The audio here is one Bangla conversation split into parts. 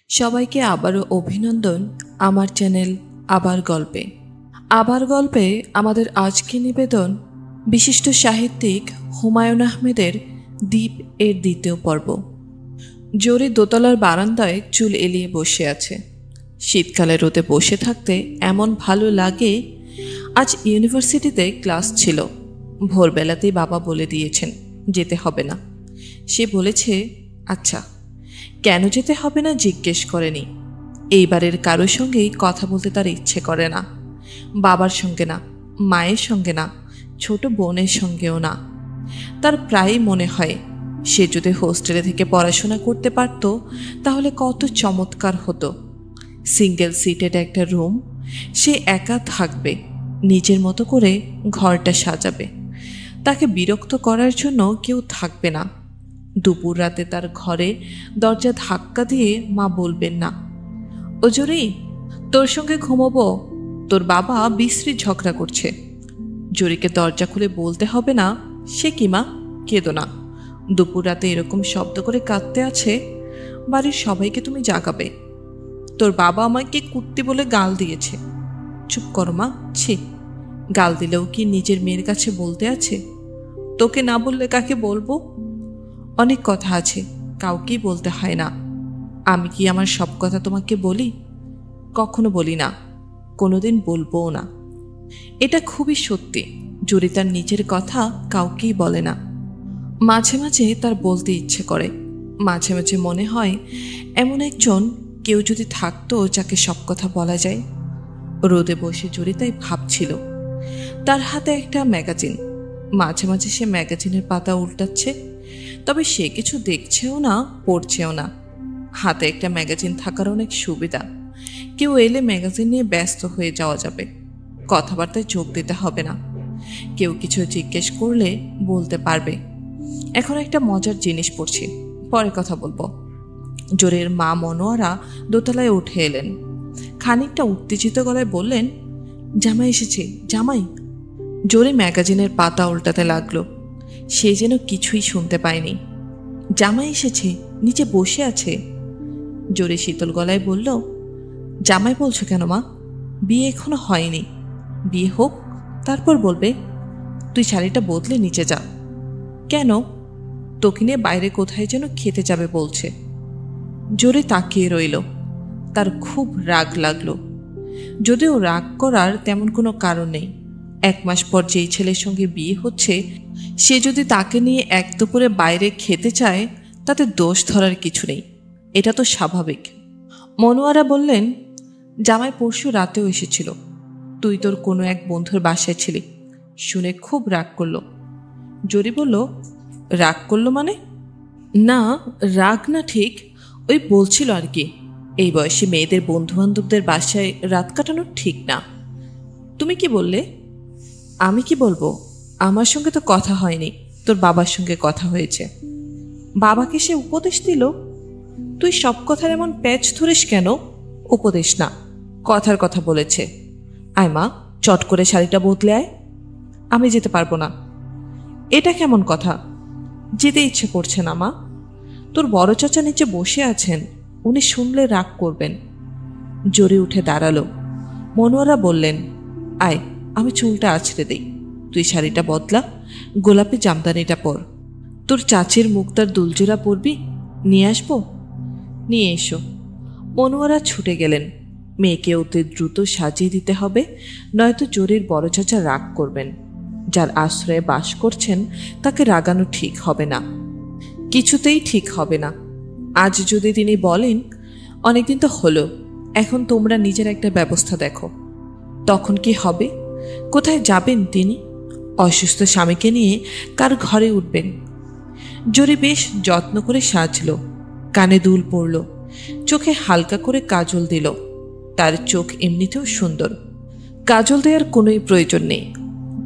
সবাইকে আবারও অভিনন্দন আমার চ্যানেল আবার গল্পে আমাদের আজকে নিবেদন বিশিষ্ট সাহিত্যিক হুমায়ুন আহমেদের দ্বীপ এর দ্বিতীয় পর্ব। জরি দোতলার বারান্দায় চুল এলিয়ে বসে আছে। শীতকালে রোদে বসে থাকতে এমন ভালো লাগে। আজ ইউনিভার্সিটিতে ক্লাস ছিল। ভোরবেলাতেই বাবা বলে দিয়েছেন যেতে হবে না। সে বলেছে আচ্ছা, কেন যেতে হবে না জিজ্ঞেস করেনি। এইবারের কারোর সঙ্গেই কথা বলতে তার ইচ্ছে করে না। বাবার সঙ্গে না, মায়ের সঙ্গে না, ছোট বোনের সঙ্গেও না। তার প্রায়ই মনে হয় সে যদি হোস্টেলে থেকে পড়াশোনা করতে পারত তাহলে কত চমৎকার হতো। সিঙ্গেল সিটেড একটা রুম, সে একা থাকবে, নিজের মতো করে ঘরটা সাজাবে। তাকে বিরক্ত করার জন্য কেউ থাকবে না। দুপুর রাতে তার ঘরে দরজা ধাক্কা দিয়ে মা বলবেন না, ও জরি তোর সঙ্গে ঘুমোবো, তোর বাবা বিশ্রী ঝগড়া করছে। জরিকে দরজা খুলে বলতে হবে না, সে কি মা, কেঁদো না, দুপুর রাতে এরকম শব্দ করে কাঁদতে আছে, বাড়ির সবাইকে তুমি জাগাবে। তোর বাবা আমাকে কুত্তি বলে গাল দিয়েছে। চুপ কর মা, ছি, গাল দিলেও কি নিজের মেয়ের কাছে বলতে আছে? তোকে না বললে কাকে বলবো? অনেক কথা আছে, কাউকেই বলতে হয় না। আমি কি আমার সব কথা তোমাকে বলি? কখনো বলি না, কোনোদিন বলবোও না। এটা খুবই সত্যি। জরি তার নিজের কথা কাউকেই বলে না। মাঝে মাঝে তার বলতে ইচ্ছে করে। মাঝে মাঝে মনে হয় এমন একজন কেউ যদি থাকতো যাকে সব কথা বলা যায়। রোদে বসে জরি তাই ভাবছিল। তার হাতে একটা ম্যাগাজিন। মাঝে মাঝে সে ম্যাগাজিনের পাতা উল্টাচ্ছে, তবে সে কিছু দেখছেও না, পড়ছেও না। হাতে একটা ম্যাগাজিন থাকার অনেক সুবিধা। কেউ এলে ম্যাগাজিন নিয়ে ব্যস্ত হয়ে যাওয়া যাবে, কথাবার্তায় যোগ দিতে হবে না। কেউ কিছু জিজ্ঞেস করলে বলতে পারবে। এখন একটা মজার জিনিস পড়ছি, পরে কথা বলবো। জোরের মা মনোয়ারা দোতলায় উঠে এলেন। খানিকটা উত্তেজিত গলায় বললেন, জামাই এসেছে, জামাই। জোরে ম্যাগাজিনের পাতা উল্টাতে লাগলো। সে যেন কিছুই শুনতে পায়নি। জামাই এসেছে, নিচে বসে আছে। জোরে শীতল গলায় বলল, জামাই বলছো কেন মা? বিয়ে এখনো হয়নি, বিয়ে হোক তারপর বলবে। তুই শাড়িটা বদলে নিচে যা। কেন? তোকে নিয়ে বাইরে কোথায় যেন খেতে যাবে বলছে। জোরে তাকিয়ে রইল। তার খুব রাগ লাগলো, যদিও রাগ করার তেমন কোনো কারণ নেই। 1 মাস পর যেই ছেলের সঙ্গে বিয়ে হচ্ছে সে যদি তাকে নিয়ে এক দুপুরে বাইরে খেতে চায় তাতে দোষ ধরার কিছু নেই, এটা তো স্বাভাবিক। মনোয়ারা বললেন, জামাই পরশু রাতেও এসেছিল, তুই তোর কোনো এক বন্ধুর বাসায় ছিলি, শুনে খুব রাগ করলো। জরি বলল, রাগ করলো মানে? না, রাগ না, ঠিক ওই বলছিল আর কি, এই বয়সে মেয়েদের বন্ধু বান্ধবদের বাসায় রাত কাটানো ঠিক না। তুমি কি বললে? আমি কি বলবো? আমার সঙ্গে তো কথা হয়নি, তোর বাবার সঙ্গে কথা হয়েছে। বাবাকে সে উপদেশ দিল? তুই সব কথার এমন প্যাচ ধরিস কেন? উপদেশ না, কথার কথা বলেছে। আয় মা, চট করে শাড়িটা বদলে আয়। আমি যেতে পারবো না। এটা কেমন কথা? যেতে ইচ্ছে করছে না মা। তোর বড় চাচা নিচে বসে আছেন, উনি শুনলে রাগ করবেন। জোরে উঠে দাঁড়ালো। মনোয়ারা বললেন, আয়, আমি চুলটা আছড়ে দেই, তুই শাড়িটা বদলা, গোলাপি জামদানিটা পর। তোর চাচির মুক্তার দুলজোড়া পরবি, নিয়ে আসবো? নিয়ে এসো। মনোয়ারা ছুটে গেলেন। মেয়েকে অতি দ্রুত সাজিয়ে দিতে হবে, নয়তো জোরের বড় চাচা রাগ করবেন। যার আশ্রয়ে বাস করছেন তাকে রাগানো ঠিক হবে না, কিছুতেই ঠিক হবে না। আজ যদি তিনি বলেন, অনেকদিন তো হলো, এখন তোমরা নিজের একটা ব্যবস্থা দেখো, তখন কি হবে? কোথায় যাবেন তিনি? অসুস্থ স্বামীকে নিয়ে কার ঘরে উঠবেন? জরি বেশ যত্ন করে সাজল, কানে দুল পড়ল, চোখে হালকা করে কাজল দিল। তার চোখ এমনিতেও সুন্দর, কাজল দেওয়ার কোনোই প্রয়োজন নেই।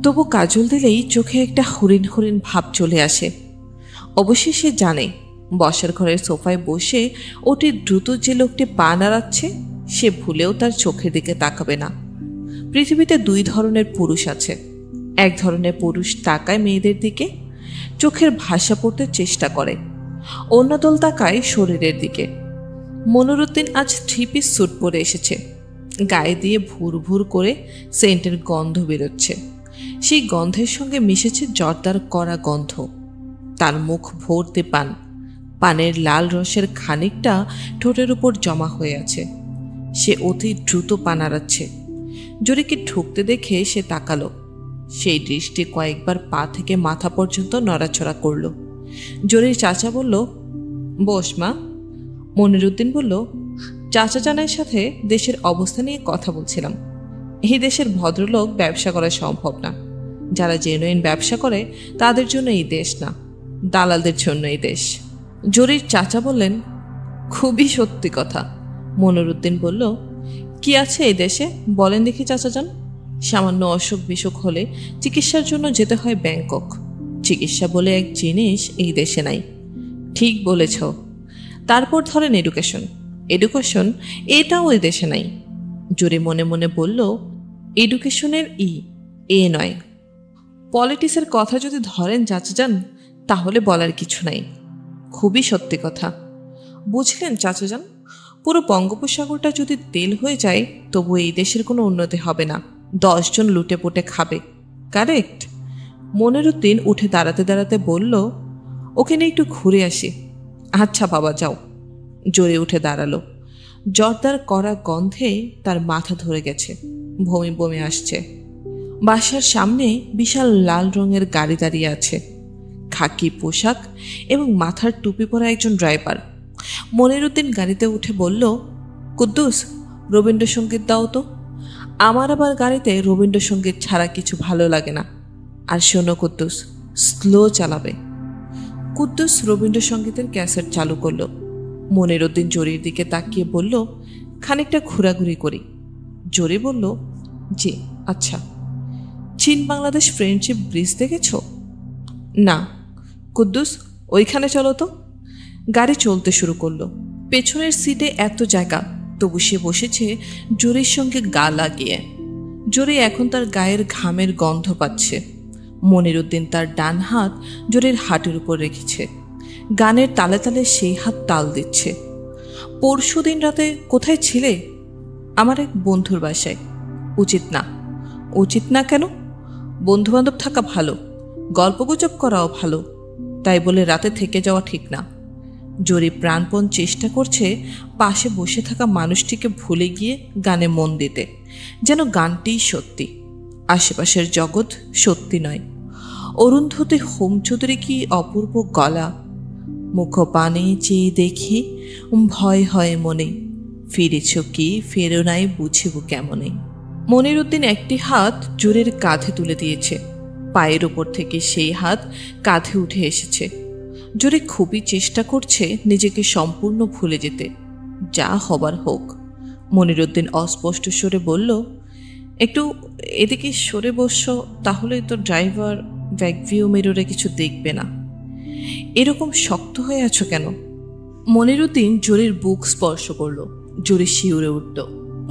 তবু কাজল দিলেই চোখে একটা হরিণ হরিণ ভাব চলে আসে। অবশ্যই সে জানে বসার ঘরের সোফায় বসে অতি দ্রুত যে লোকটি পা নাড়াচ্ছে সে ভুলেও তার চোখের দিকে তাকাবে না। পৃথিবীতে 2 ধরনের পুরুষ আছে। এক ধরনের পুরুষ তাকায় মেয়েদের দিকে, চোখের ভাষা পড়তে চেষ্টা করে। অন্য দল তাকায় শরীরের দিকে। মনিরুদ্দিন আজ 3 পিস স্যুট পরে এসেছে। গায়ে দিয়ে ভুর ভুর করে সেন্টের গন্ধ বেরোচ্ছে। সেই গন্ধের সঙ্গে মিশেছে জর্দার কড়া গন্ধ। তার মুখ ভর্তি পান। পানের লাল রসের খানিকটা ঠোঁটের উপর জমা হয়ে আছে। সে অতি দ্রুত পা নাড়াচ্ছে। জরিকে ঠুকতে দেখে সে তাকালো। সেই দৃষ্টি কয়েকবার পা থেকে মাথা পর্যন্ত নড়াচড়া করল। জরির চাচা বলল, বস মা। মনিরুদ্দিন বলল, চাচা জানের সাথে দেশের অবস্থা নিয়ে কথা বলছিলাম। এই দেশের ভদ্রলোক ব্যবসা করা সম্ভব না। যারা জেনুইন ব্যবসা করে তাদের জন্য এই দেশ না, দালালদের জন্য এই দেশ। জরির চাচা বললেন, খুবই সত্যি কথা। মনিরুদ্দিন বলল, কি আছে এই দেশে বলেন দেখি চাচা যান। সামান্য অসুখ বিসুখ হলে চিকিৎসার জন্য যেতে হয় ব্যাংকক। চিকিৎসা বলে এক জিনিস এই দেশে নাই। ঠিক বলেছ। তারপর ধরেন এডুকেশন। এডুকেশন এটাও ওই দেশে নাই। জোরে মনে মনে বলল, এডুকেশনের এ নয়। পলিটিক্সের কথা যদি ধরেন চাচা যান, তাহলে বলার কিছু নাই। খুবই সত্যি কথা। বুঝলেন চাচা যান, পুরো বঙ্গোপসাগরটা যদি তেল হয়ে যায় তবু এই দেশের কোনো উন্নতি হবে না। 10 জন লুটে পুটে খাবে। কারেক্ট? মনিরুদ্দিন উঠে দাঁড়াতে দাঁড়াতে বলল, ওখানে একটু ঘুরে আসি। আচ্ছা বাবা যাও। জোরে উঠে দাঁড়ালো। জর্দার কড়া গন্ধে তার মাথা ধরে গেছে। বমি বমি আসছে। বাসার সামনে বিশাল লাল রঙের গাড়ি দাঁড়িয়ে আছে। খাকি পোশাক এবং মাথার টুপি পরা একজন ড্রাইভার। মনিরুদ্দিন গাড়িতে উঠে বলল, কুদ্দুস, রবীন্দ্রসঙ্গীত দাও তো। আমার আবার গাড়িতে রবীন্দ্রসঙ্গীত ছাড়া কিছু ভালো লাগে না। আর শোনো কুদ্দুস, স্লো চালাবে। কুদ্দুস রবীন্দ্রসঙ্গীতের ক্যাসেট চালু করলো। মনিরুদ্দিন জরির দিকে তাকিয়ে বলল, খানিকটা ঘোরাঘুরি করি। জরি বলল, জি আচ্ছা। চীন বাংলাদেশ ফ্রেন্ডশিপ ব্রিজ দেখেছ? না। কুদ্দুস, ওইখানে চলো তো। গাড়ি চলতে শুরু করলো। পেছনের সিটে এত জায়গা, তবু সে বসেছে জরির সঙ্গে গা লাগিয়ে। জরি এখন তার গায়ের ঘামের গন্ধ পাচ্ছে। মনিরুদ্দিন তার ডান হাত জরির হাঁটুর উপর রেখেছে। গানের তালে তালে সেই হাত তাল দিচ্ছে। পরশুদিন রাতে কোথায় ছিলে? আমার এক বন্ধুর বাসায়। উচিত না। উচিত না কেন? বন্ধুবান্ধব থাকা ভালো, গল্পগুজব করাও ভালো, তাই বলে রাতে থেকে যাওয়া ঠিক না। জরি প্রাণপণ চেষ্টা করছে পাশে বসে থাকা মানুষটিকে ভুলে গিয়ে গানে মন দিতে, যেন গানটিই সত্যি, আশেপাশের জগৎ সত্যি নয়। অরুন্ধতী হোম চৌধুরী কি অপূর্ব গলা। মুখ পানে চেয়ে দেখি ভয় হয় মনে, ফিরেছ কি ফেরো নাই বুঝিব কেমনে। মনিরুদ্দিন একটি হাত জোরের কাঁধে তুলে দিয়েছে। পায়ের ওপর থেকে সেই হাত কাঁধে উঠে এসেছে। জোরে খুবই চেষ্টা করছে নিজেকে সম্পূর্ণ ভুলে যেতে। যা হবার হোক। মনিরুদ্দিন অস্পষ্ট স্বরে বলল, একটু এদিকে সরে বসছ, তাহলে তো ড্রাইভার ব্যাকভিউ মিররে কিছু দেখবে না। এরকম শক্ত হয়ে আছো কেন? মনিরুদ্দিন জরির বুক স্পর্শ করল। জরি শিউরে উঠল।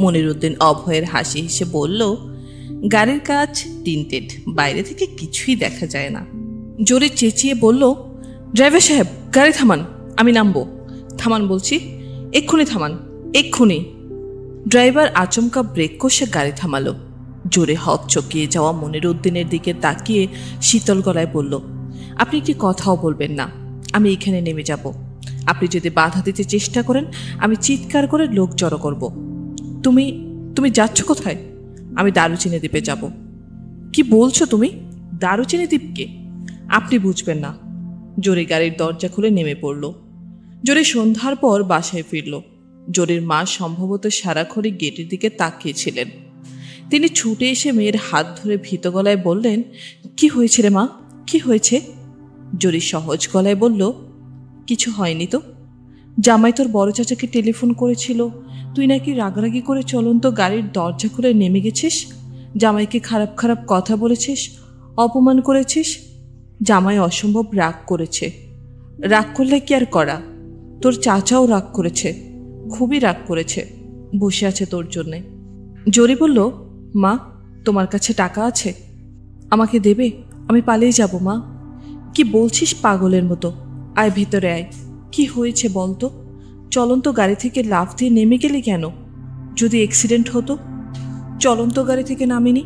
মনিরুদ্দিন অভয়ের হাসি হেসে বলল, গাড়ির কাজ টিন্টেড, বাইরে থেকে কিছুই দেখা যায় না। জরি চেঁচিয়ে বলল, ড্রাইভার সাহেব গাড়ি থামান, আমি নামবো। থামান বলছি, এক্ষুনি থামান, এক্ষুনি। ড্রাইভার আচমকা ব্রেক কষে গাড়ি থামালো। জোরে হকচকিয়ে যাওয়া মনিরুদ্দিনের দিকে তাকিয়ে শীতল গলায় বলল, আপনি কি কথাও বলবেন না? আমি এখানে নেমে যাব। আপনি যদি বাধা দিতে চেষ্টা করেন আমি চিৎকার করে লোক জড়ো করব। তুমি তুমি যাচ্ছ কোথায়? আমি দারুচিনি দ্বীপে যাব। কি বলছো তুমি? দারুচিনি দ্বীপকে? আপনি বুঝবেন না। জরি গাড়ির দরজা খুলে নেমে পড়ল। জরি সন্ধ্যার পর বাসায় ফিরল। জরির মা সম্ভবত সারাক্ষণই গেটের দিকে তাকিয়েছিলেন। তিনি ছুটে এসে মেয়ের হাত ধরে ভীত গলায় বললেন, কি হয়েছে রে মা, কি হয়েছে? জরি সহজ গলায় বলল, কিছু হয়নি তো। জামাই তোর বড় চাচাকে টেলিফোন করেছিল, তুই নাকি রাগারাগি করে চলন্ত গাড়ির দরজা খুলে নেমে গেছিস, জামাইকে খারাপ খারাপ কথা বলেছিস, অপমান করেছিস। জামাই অসম্ভব রাগ করেছে। রাগ করলে কি আর করা, তোর চাচাও রাগ করেছে, খুবই রাগ করেছে, বসে আছে তোর জন্যে। জরি বলল, মা তোমার কাছে টাকা আছে? আমাকে দেবে, আমি পালিয়ে যাব মা। কি বলছিস পাগলের মতো? আয় ভিতরে আয়। কি হয়েছে বলতো? চলন্ত গাড়ি থেকে লাফ দিয়ে নেমে গেলি কেন? যদি অ্যাক্সিডেন্ট হতো? চলন্ত গাড়ি থেকে নামিনি।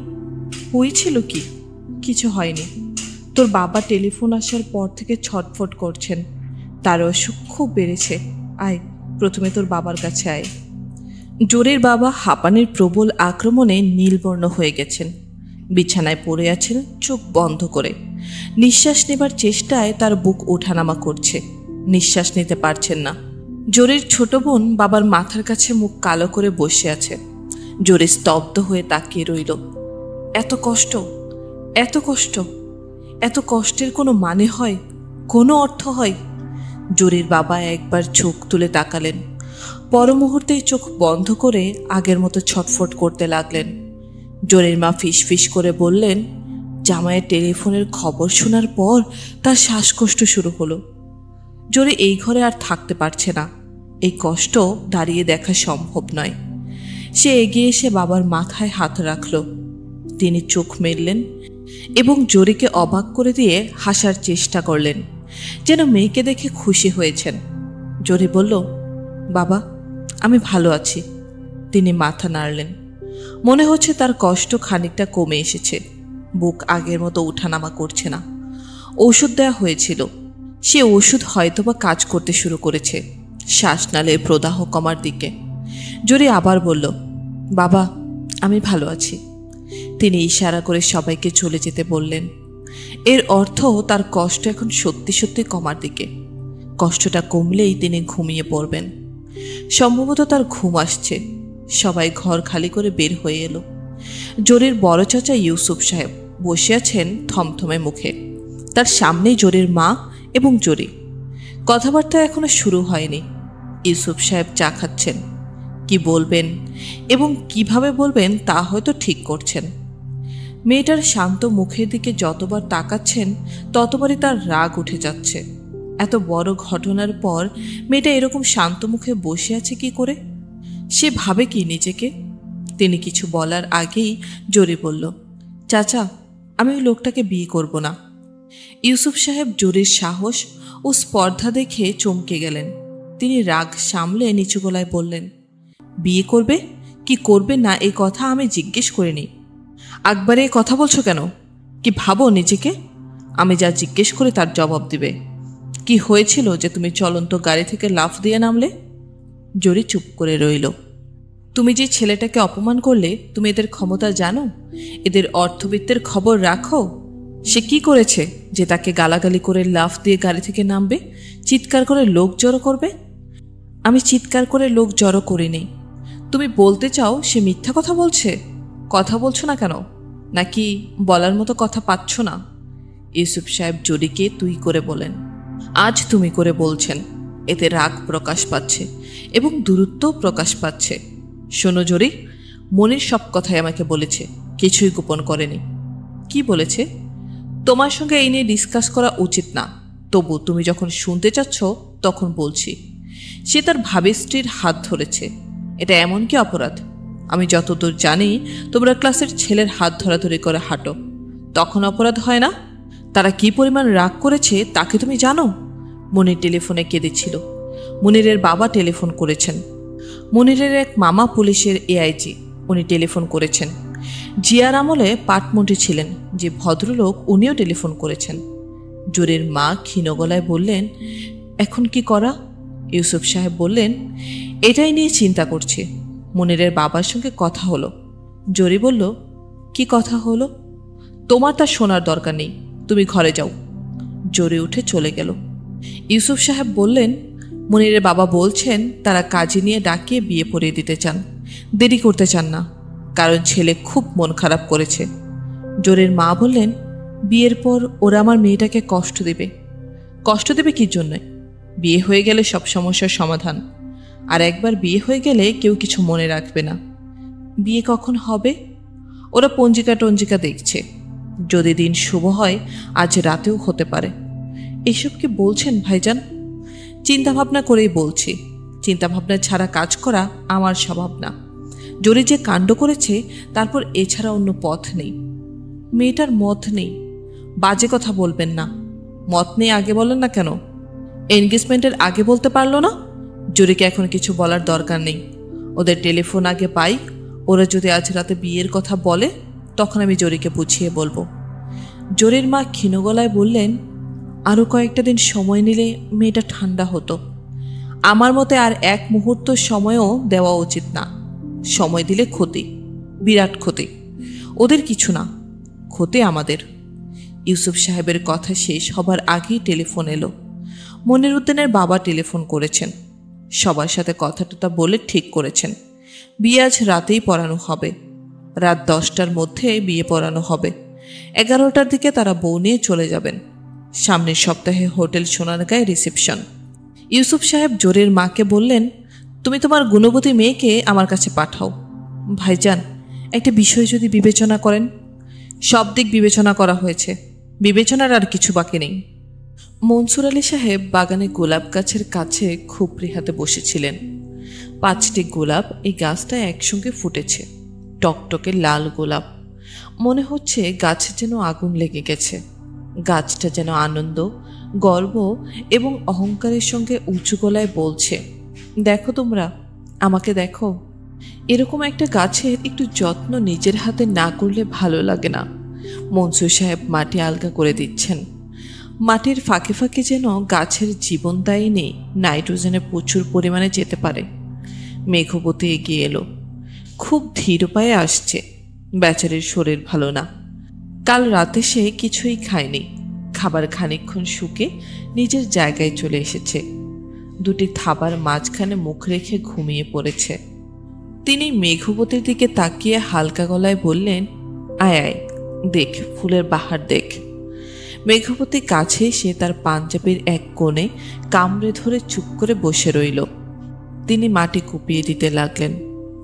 হয়েছিল কি? কিছু হয়নি। তোর বাবা টেলিফোন আসার পর থেকে ছটফট করছেন, তার অসুখ খুব বেড়েছে। আয়, প্রথমে তোর বাবার কাছে আয়। জোরের বাবা হাঁপানির প্রবল আক্রমণে নীলবর্ণ হয়ে গেছেন। বিছানায় পড়ে আছেন চোখ বন্ধ করে। নিঃশ্বাস নেবার চেষ্টায় তার বুক ওঠানামা করছে, নিঃশ্বাস নিতে পারছেন না। জোরের ছোট বোন বাবার মাথার কাছে মুখ কালো করে বসে আছে। জোরে স্তব্ধ হয়ে তাকিয়ে রইল। এত কষ্ট, এত কষ্ট, এত কষ্টের কোনো মানে হয়? কোনো অর্থ হয়? জোরের বাবা একবার চোখ তুলে তাকালেন, পর মুহূর্তেই চোখ বন্ধ করে আগের মতো ছটফট করতে লাগলেন। জোরের মা ফিসফিস করে বললেন, জামাইয়ের টেলিফোনের খবর শোনার পর তার শ্বাসকষ্ট শুরু হলো। জোরে এই ঘরে আর থাকতে পারছে না। এই কষ্ট দাঁড়িয়ে দেখা সম্ভব নয়। সে এগিয়ে এসে বাবার মাথায় হাত রাখল। তিনি চোখ মেললেন এবং জোরেকে অবাক করে দিয়ে হাসার চেষ্টা করলেন, যেন মেয়েকে দেখে খুশি হয়েছেন। জোরে বলল, বাবা, আমি ভালো আছি। তিনি মাথা নাড়লেন। মনে হচ্ছে তার কষ্ট খানিকটা কমে এসেছে। বুক আগের মতো উঠানামা করছে না। ওষুধ দেওয়া হয়েছিল, সে ওষুধ হয়তোবা কাজ করতে শুরু করেছে শ্বাসনালের প্রদাহ কমার দিকে। জোরে আবার বলল, বাবা, আমি ভালো আছি। তিনি ইশারা করে সবাইকে চলে যেতে বললেন। এর অর্থ তার কষ্ট এখন সত্যি সত্যি কমার দিকে। কষ্টটা কমলেই তিনি ঘুমিয়ে পড়বেন। সম্ভবত তার ঘুম আসছে। সবাই ঘর খালি করে বের হয়ে এলো। জোরের বড় চাচা ইউসুফ সাহেব বসে আছেন থমথমে মুখে। তার সামনেই জোরের মা এবং জোরে। কথাবার্তা এখনো শুরু হয়নি। ইউসুফ সাহেব চা খাচ্ছেন। কি বলবেন এবং কিভাবে বলবেন তা হয়তো ঠিক করছেন। মেয়েটার শান্ত মুখের দিকে যতবার তাকাচ্ছেন ততবারই তার রাগ উঠে যাচ্ছে। এত বড় ঘটনার পর মেয়েটা এরকম শান্ত মুখে বসে আছে কি করে? সে ভাবে কি নিজেকে? তিনি কিছু বলার আগেই জোরে বলল, চাচা, আমি ওই লোকটাকে বিয়ে করব না। ইউসুফ সাহেব জোরের সাহস ও স্পর্ধা দেখে চমকে গেলেন। তিনি রাগ সামলে নিচু গলায় বললেন, বিয়ে করবে কি করবে না এই কথা আমি জিজ্ঞেস করিনি। একবারে কথা বলছো কেন? কি ভাবো নিজেকে? আমি যা জিজ্ঞেস করি তার জবাব দিবে। কি হয়েছিল যে তুমি চলন্ত গাড়ি থেকে লাফ দিয়ে নামলে? জোরে চুপ করে রইল। তুমি যে ছেলেটাকে অপমান করলে, তুমি এদের ক্ষমতা জানো? এদের অর্থবিত্তের খবর রাখো? সে কি করেছে যে তাকে গালাগালি করে লাফ দিয়ে গাড়ি থেকে নামবে, চিৎকার করে লোক জড়ো করবে? আমি চিৎকার করে লোক জড়ো করিনি। তুমি বলতে চাও সে মিথ্যা কথা বলছে? কথা বলছো না কেন? নাকি বলার মতো কথা পাচ্ছ না? ইউসুফ সাহেব জোরিকে তুই করে বলেন। আজ তুমি করে বলছেন। এতে রাগ প্রকাশ পাচ্ছে এবং দূরত্বও প্রকাশ পাচ্ছে। শোনো জোরি, মনির সব কথাই আমাকে বলেছে, কিছুই গোপন করেনি। কি বলেছে? তোমার সঙ্গে এই নিয়ে ডিসকাস করা উচিত না, তবু তুমি যখন শুনতে চাচ্ছ তখন বলছি। সে তার ভাবি স্ত্রীর হাত ধরেছে। এটা এমন কি অপরাধ? আমি যতদূর জানি তোমরা ক্লাসের ছেলের হাত ধরাধরি করে হাঁটো, তখন অপরাধ হয় না? তারা কি পরিমাণ রাগ করেছে তাকে তুমি জানো? মনির টেলিফোনে কেঁদেছিল। মনিরের বাবা টেলিফোন করেছেন। মনিরের এক মামা পুলিশের এআইজি, উনি টেলিফোন করেছেন। জিয়ার আমলে পাটমন্ত্রী ছিলেন যে ভদ্রলোক, উনিও টেলিফোন করেছেন। জোরের মা ক্ষীণ গলায় বললেন, এখন কি করা? ইউসুফ সাহেব বললেন, এটাই নিয়ে চিন্তা করছি। মনিরের বাবার সঙ্গে কথা হলো। জোরে বলল, কি কথা হলো? তোমার তা শোনার দরকার নেই, তুমি ঘরে যাও। জোরে উঠে চলে গেল। ইউসুফ সাহেব বললেন, মনিরের বাবা বলছেন তারা কাজী নিয়ে ডাকিয়ে বিয়ে পড়িয়ে দিতে চান, দেরি করতে চান না, কারণ ছেলে খুব মন খারাপ করেছে। জোরের মা বললেন, বিয়ের পর ওরা আমার মেয়েটাকে কষ্ট দেবে। কষ্ট দেবে কি জন্যে? বিয়ে হয়ে গেলে সব সমস্যার সমাধান। আর একবার বিয়ে হয়ে গেলে কেউ কিছু মনে রাখবে না। বিয়ে কখন হবে? ওরা পঞ্জিকা টঞ্জিকা দেখছে। যদি দিন শুভ হয় আজ রাতেও হতে পারে। এসব কি বলছেন ভাইজান? চিন্তাভাবনা করেই বলছি। চিন্তাভাবনা ছাড়া কাজ করা আমার স্বভাব না। জোরে যে কাণ্ড করেছে তারপর এছাড়া অন্য পথ নেই। মেয়েটার মত নেই। বাজে কথা বলবেন না। মত নিয়ে আগে বলেন না কেন? এনগেজমেন্টের আগে বলতে পারলো না? জরিকে এখন কিছু বলার দরকার নেই। ওদের টেলিফোন আগে পাই। ওরা যদি আজ রাতে বিয়ের কথা বলে তখন আমি জরিকে বুঝিয়ে বলবো। জরির মা ক্ষীণ গলায় বললেন, আরও কয়েকটা দিন সময় নিলে মেয়েটা ঠান্ডা হতো। আমার মতে আর এক মুহূর্ত সময়ও দেওয়া উচিত না। সময় দিলে ক্ষতি, বিরাট ক্ষতি। ওদের কিছু না, ক্ষতি আমাদের। ইউসুফ সাহেবের কথা শেষ হবার আগেই টেলিফোন এলো। মনিরুদ্দিনের বাবা টেলিফোন করেছেন। সবার সাথে কথাটা বলে ঠিক করেছেন বিয়ে আজ রাতেই পড়ানো হবে। রাত 10টার মধ্যে বিয়ে পড়ানো হবে। 11টার দিকে তারা বউ নিয়ে চলে যাবেন। সামনের সপ্তাহে হোটেল সোনারগাঁয়ে রিসেপশন। ইউসুফ সাহেব জোরের মাকে বললেন, তুমি তোমার গুণবতী মেয়েকে আমার কাছে পাঠাও। ভাইজান, একটা বিষয় যদি বিবেচনা করেন। সব দিক বিবেচনা করা হয়েছে, বিবেচনার আর কিছু বাকি নেই। মনসুর আলী সাহেব বাগানে গোলাপ গাছের কাছে খুপড়ি হাতে বসেছিলেন। 5টি গোলাপ এই গাছটা একসঙ্গে ফুটেছে, টকটকে লাল গোলাপ। মনে হচ্ছে গাছে যেন আগুন লেগে গেছে। গাছটা যেন আনন্দ, গর্ব এবং অহংকারের সঙ্গে উঁচু গলায় বলছে, দেখো তোমরা, আমাকে দেখো। এরকম একটা গাছের একটু যত্ন নিজের হাতে না করলে ভালো লাগে না। মনসুর সাহেব মাটি আলগা করে দিচ্ছেন। মাটির ফাঁকে ফাঁকে যেন গাছের জীবনদায়িনী নাইট্রোজেনে প্রচুর পরিমাণে যেতে পারে। মেঘবতী এগিয়ে এলো। খুব ধীর পায়ে আসছে। বেচারির শরীর ভালো না। কাল রাতে সে কিছুই খায়নি। খাবার খানিকক্ষণ শুকে নিজের জায়গায় চলে এসেছে। দুটি থাবার মাঝখানে মুখ রেখে ঘুমিয়ে পড়েছে। তিনি মেঘবতীর দিকে তাকিয়ে হালকা গলায় বললেন, আয় আয়, দেখ ফুলের বাহার দেখ। মেঘবতী কাছে এসে তার পাঞ্জাবির এক কোণে কামড়ে ধরে চুপ করে বসে রইল। তিনি মাটি কুপিয়ে দিতে লাগলেন।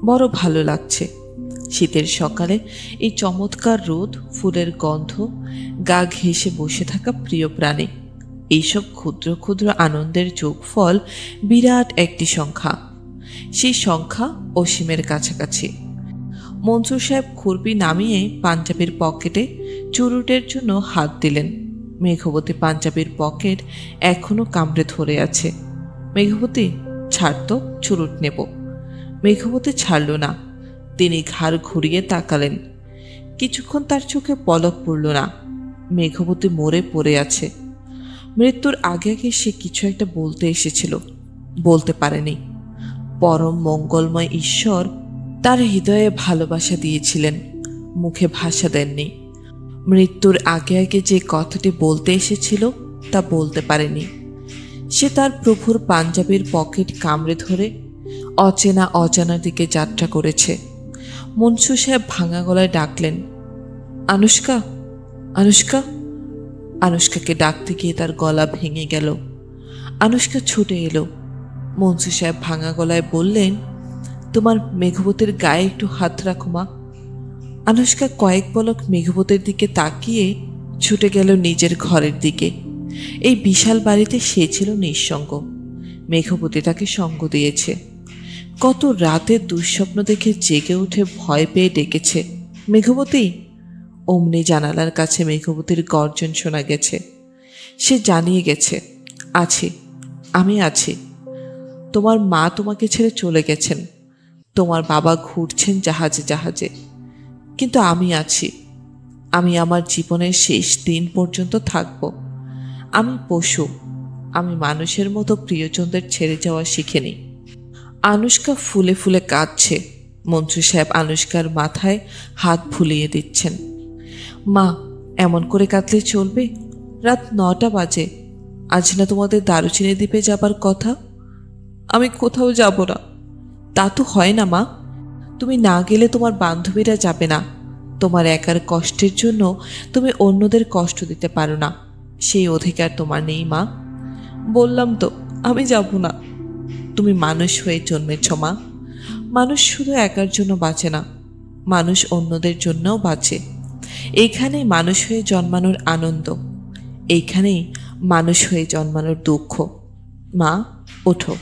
বড় ভালো লাগছে। শীতের সকালে এই চমৎকার রোদ, ফুলের গন্ধ, গা ঘেঁষে বসে থাকা প্রিয় প্রাণী, এইসব ক্ষুদ্র ক্ষুদ্র আনন্দের যোগফল বিরাট একটি সংখ্যা। সেই সংখ্যা অসীমের কাছাকাছি। মনসুর সাহেব খুরপি নামিয়ে পাঞ্জাবির পকেটে চুরুটের জন্য হাত দিলেন। মেঘবতী পাঞ্জাবির পকেট এখনো কামড়ে ধরে আছে। মেঘবতী, ছাড় তো, চুরুট নেব। মেঘবতী ছাড়ল না। তিনি ঘাড় ঘুরিয়ে তাকালেন। কিছুক্ষণ তার চোখে পলক পড়ল না। মেঘবতী মরে পড়ে আছে। মৃত্যুর আগে আগে সে কিছু একটা বলতে এসেছিল, বলতে পারেনি। পরম মঙ্গলময় ঈশ্বর তার হৃদয়ে ভালোবাসা দিয়েছিলেন, মুখে ভাষা দেননি। মৃত্যুর আগে আগে যে কথাটি বলতে এসেছিল তা বলতে পারেনি। সে তার প্রভুর পাঞ্জাবির পকেট কামড়ে ধরে অচেনা অজানার দিকে যাত্রা করেছে। মনসুর সাহেব ভাঙা গলায় ডাকলেন, আনুষ্কা, আনুষ্কা। আনুষ্কাকে ডাকতে গিয়ে তার গলা ভেঙে গেল। আনুষ্কা ছুটে এলো। মনসুর সাহেব ভাঙা গলায় বললেন, তোমার মেঘবতীর গায়ে একটু হাত রাখো মা। আনুষ্কা কয়েক পলক মেঘবতীর দিকে তাকিয়ে ছুটে গেল নিজের ঘরের দিকে। এই বিশাল বাড়িতে সে ছিল নিঃসঙ্গ। মেঘবতী তাকে সঙ্গ দিয়েছে। কত রাতে দুঃস্বপ্ন দেখে জেগে উঠে ভয় পেয়ে ডেকেছে, মেঘবতী। অমনি জানালার কাছে মেঘবতীর গর্জন শোনা গেছে। সে জানিয়ে গেছে, আছি, আমি আছি। তোমার মা তোমাকে ছেড়ে চলে গেছেন। তোমার বাবা ঘুরছেন জাহাজে জাহাজে, কিন্তু আমি আছি। আমি আমার জীবনের শেষ দিন পর্যন্ত থাকব। আমি পশু, আমি মানুষের মতো প্রিয়জনদের ছেড়ে যাওয়া শিখিনি। আনুষ্কা ফুলে ফুলে কাঁদছে। মন্ত্রী সাহেব আনুষ্কার মাথায় হাত ফুলিয়ে দিচ্ছেন। মা, এমন করে কাঁদলে চলবে? রাত 9টা বাজে। আজ না তোমাদের দারুচিনি দ্বীপে যাবার কথা? আমি কোথাও যাব না। তা তো হয় না মা। তুমি না গেলে তোমার বান্ধবীরা যাবে না। তোমার একার কষ্টের জন্য তুমি অন্যদের কষ্ট দিতে পারো না, সেই অধিকার তোমার নেই মা। বললাম তো, আমি যাব না। তুমি মানুষ হয়ে জন্মেছ মা। মানুষ শুধু একার জন্য বাঁচে না, মানুষ অন্যদের জন্যও বাঁচে। এইখানেই মানুষ হয়ে জন্মানোর আনন্দ, এইখানেই মানুষ হয়ে জন্মানোর দুঃখ। মা, ওঠো।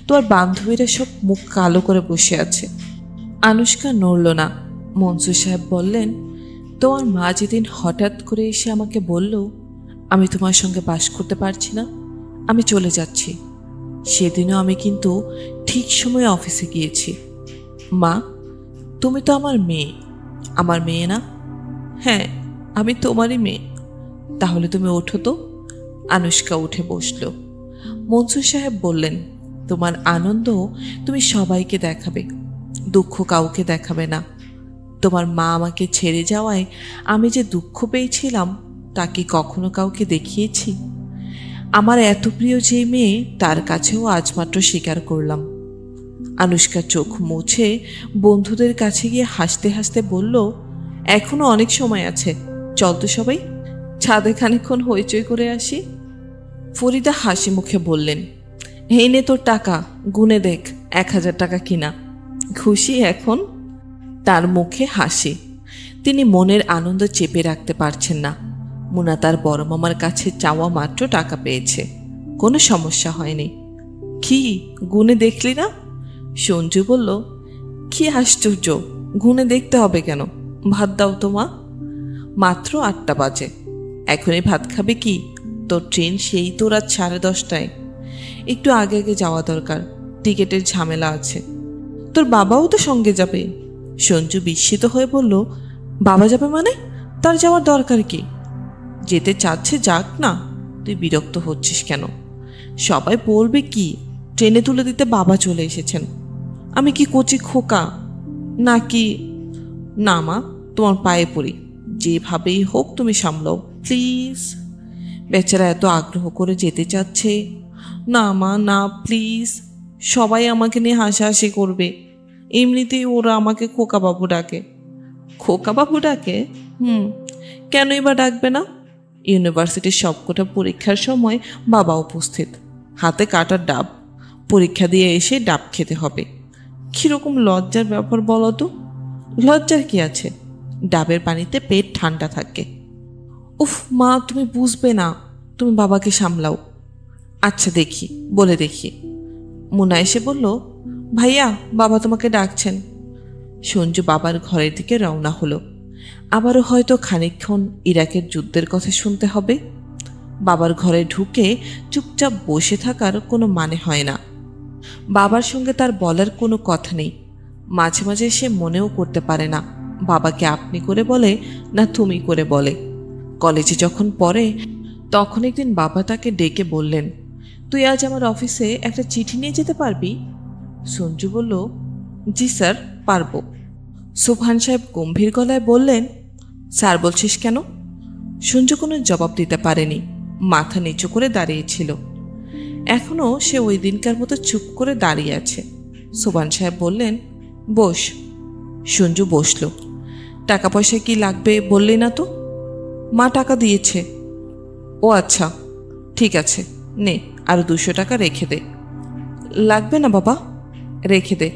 তোমার বান্ধবীরা সব মুখ কালো করে বসে আছে। আনুষ্কা নড়ল না। মনসুর সাহেব বললেন, তোমার মা যেদিন হঠাৎ করে এসে আমাকে বলল আমি তোমার সঙ্গে বাস করতে পারছি না, আমি চলে যাচ্ছি। সেদিনও আমি কিন্তু ঠিক সময়ে অফিসে গিয়েছি। মা, তুমি তো আমার মেয়ে, আমার মেয়ে না? হ্যাঁ, আমি তোমারই মেয়ে। তাহলে তুমি ওঠো তো। আনুশকা উঠে বসল। মনসুর সাহেব বললেন, তোমার আনন্দ তুমি সবাইকে দেখাবে, দুঃখ কাউকে দেখাবে না। তোমার মা আমাকে ছেড়ে যাওয়ায় আমি যে দুঃখ পেয়েছিলাম তা কি কখনো কাউকে দেখিয়েছি? আমার এত প্রিয় যে মেয়ে, তার কাছেও আজ মাত্র স্বীকার করলাম। আনুশকা চোখ মুছে বন্ধুদের কাছে গিয়ে হাসতে হাসতে বলল, এখনো অনেক সময় আছে, চল তো সবাই ছাদে খানিকক্ষণ হইচই করে আসি। ফরিদা হাসি মুখে বললেন, এই নে তোর টাকা, গুনে দেখ 1000 টাকা কিনা। খুশি এখন? তার মুখে হাসি। তিনি মনের আনন্দ চেপে রাখতে পারছেন না। মুনা তার বড় মামার কাছে চাওয়া মাত্র টাকা পেয়েছে, কোনো সমস্যা হয়নি। কি গুনে দেখলি না? সঞ্জু বলল, কি আশ্চর্য, গুনে দেখতে হবে কেন? ভাত দাও তো মা। মাত্র 8টা বাজে, এখনই ভাত খাবে কি? তোর ট্রেন সেই তো রাত 10:30টায়। একটু আগে আগে যাওয়া দরকার, টিকেটের ঝামেলা আছে। তোর বাবাও তো সঙ্গে যাবে। সঞ্জু বিস্মিত হয়ে বলল, বাবা যাবে মানে? তার যাওয়ার দরকার কি? যেতে চাচ্ছে যাক না, তুই বিরক্ত হচ্ছিস কেন? সবাই বলবে কি ট্রেনে তুলে দিতে বাবা চলে এসেছেন। আমি কি কচি খোকা নাকি? না মা, তোমার পায়ে পড়ি, যেভাবেই হোক তুমি সামলাও প্লিজ। বেচারা এত আগ্রহ করে যেতে চাচ্ছে। না মা না, প্লিজ। সবাই আমাকে নিয়ে হাসাহাসি করবে, এমনিতেই ওরা আমাকে খোকা বাবু ডাকে। খোকা বাবু ডাকে? কেন এবার ডাকবে না? ইউনিভার্সিটির সবকটা পরীক্ষার সময় বাবা উপস্থিত, হাতে কাটার ডাব। পরীক্ষা দিয়ে এসে ডাব খেতে হবে। কীরকম লজ্জার ব্যাপার বলো তো? লজ্জার কি আছে? ডাবের পানিতে পেট ঠান্ডা থাকে। উফ মা, তুমি বুঝবে না, তুমি বাবাকে সামলাও। আচ্ছা দেখি, বলে দেখি। মুনা এসে বলল, ভাইয়া বাবা তোমাকে ডাকছেন। সঞ্জু বাবার ঘরের দিকে রওনা হলো। আবারও হয়তো খানিকক্ষণ ইরাকের যুদ্ধের কথা শুনতে হবে। বাবার ঘরে ঢুকে চুপচাপ বসে থাকার কোনো মানে হয় না। বাবার সঙ্গে তার বলার কোনো কথা নেই। মাঝে মাঝে সে মনেও করতে পারে না বাবাকে আপনি করে বলে না তুমি করে বলে। কলেজে যখন পড়ে তখন একদিন বাবা তাকে ডেকে বললেন, তুই আজ আমার অফিসে একটা চিঠি নিয়ে যেতে পারবি? সঞ্জু বলল, জি স্যার, পারবো। সুবহান সাহেব গম্ভীর গলায় বললেন, স্যার বলছিস কেন? সঞ্জু কোনো জবাব দিতে পারেনি, মাথা নিচু করে দাঁড়িয়েছিল। এখনও সে ওই দিনকার মতো চুপ করে দাঁড়িয়ে আছে। সুবহান সাহেব বললেন, বস। সঞ্জু বসল। টাকা পয়সা কি লাগবে বললি না তো? মা টাকা দিয়েছে। ও আচ্ছা, ঠিক আছে, নে আরো 200 টাকা রেখে দে। লাগবে না বাবা, রেখে দে।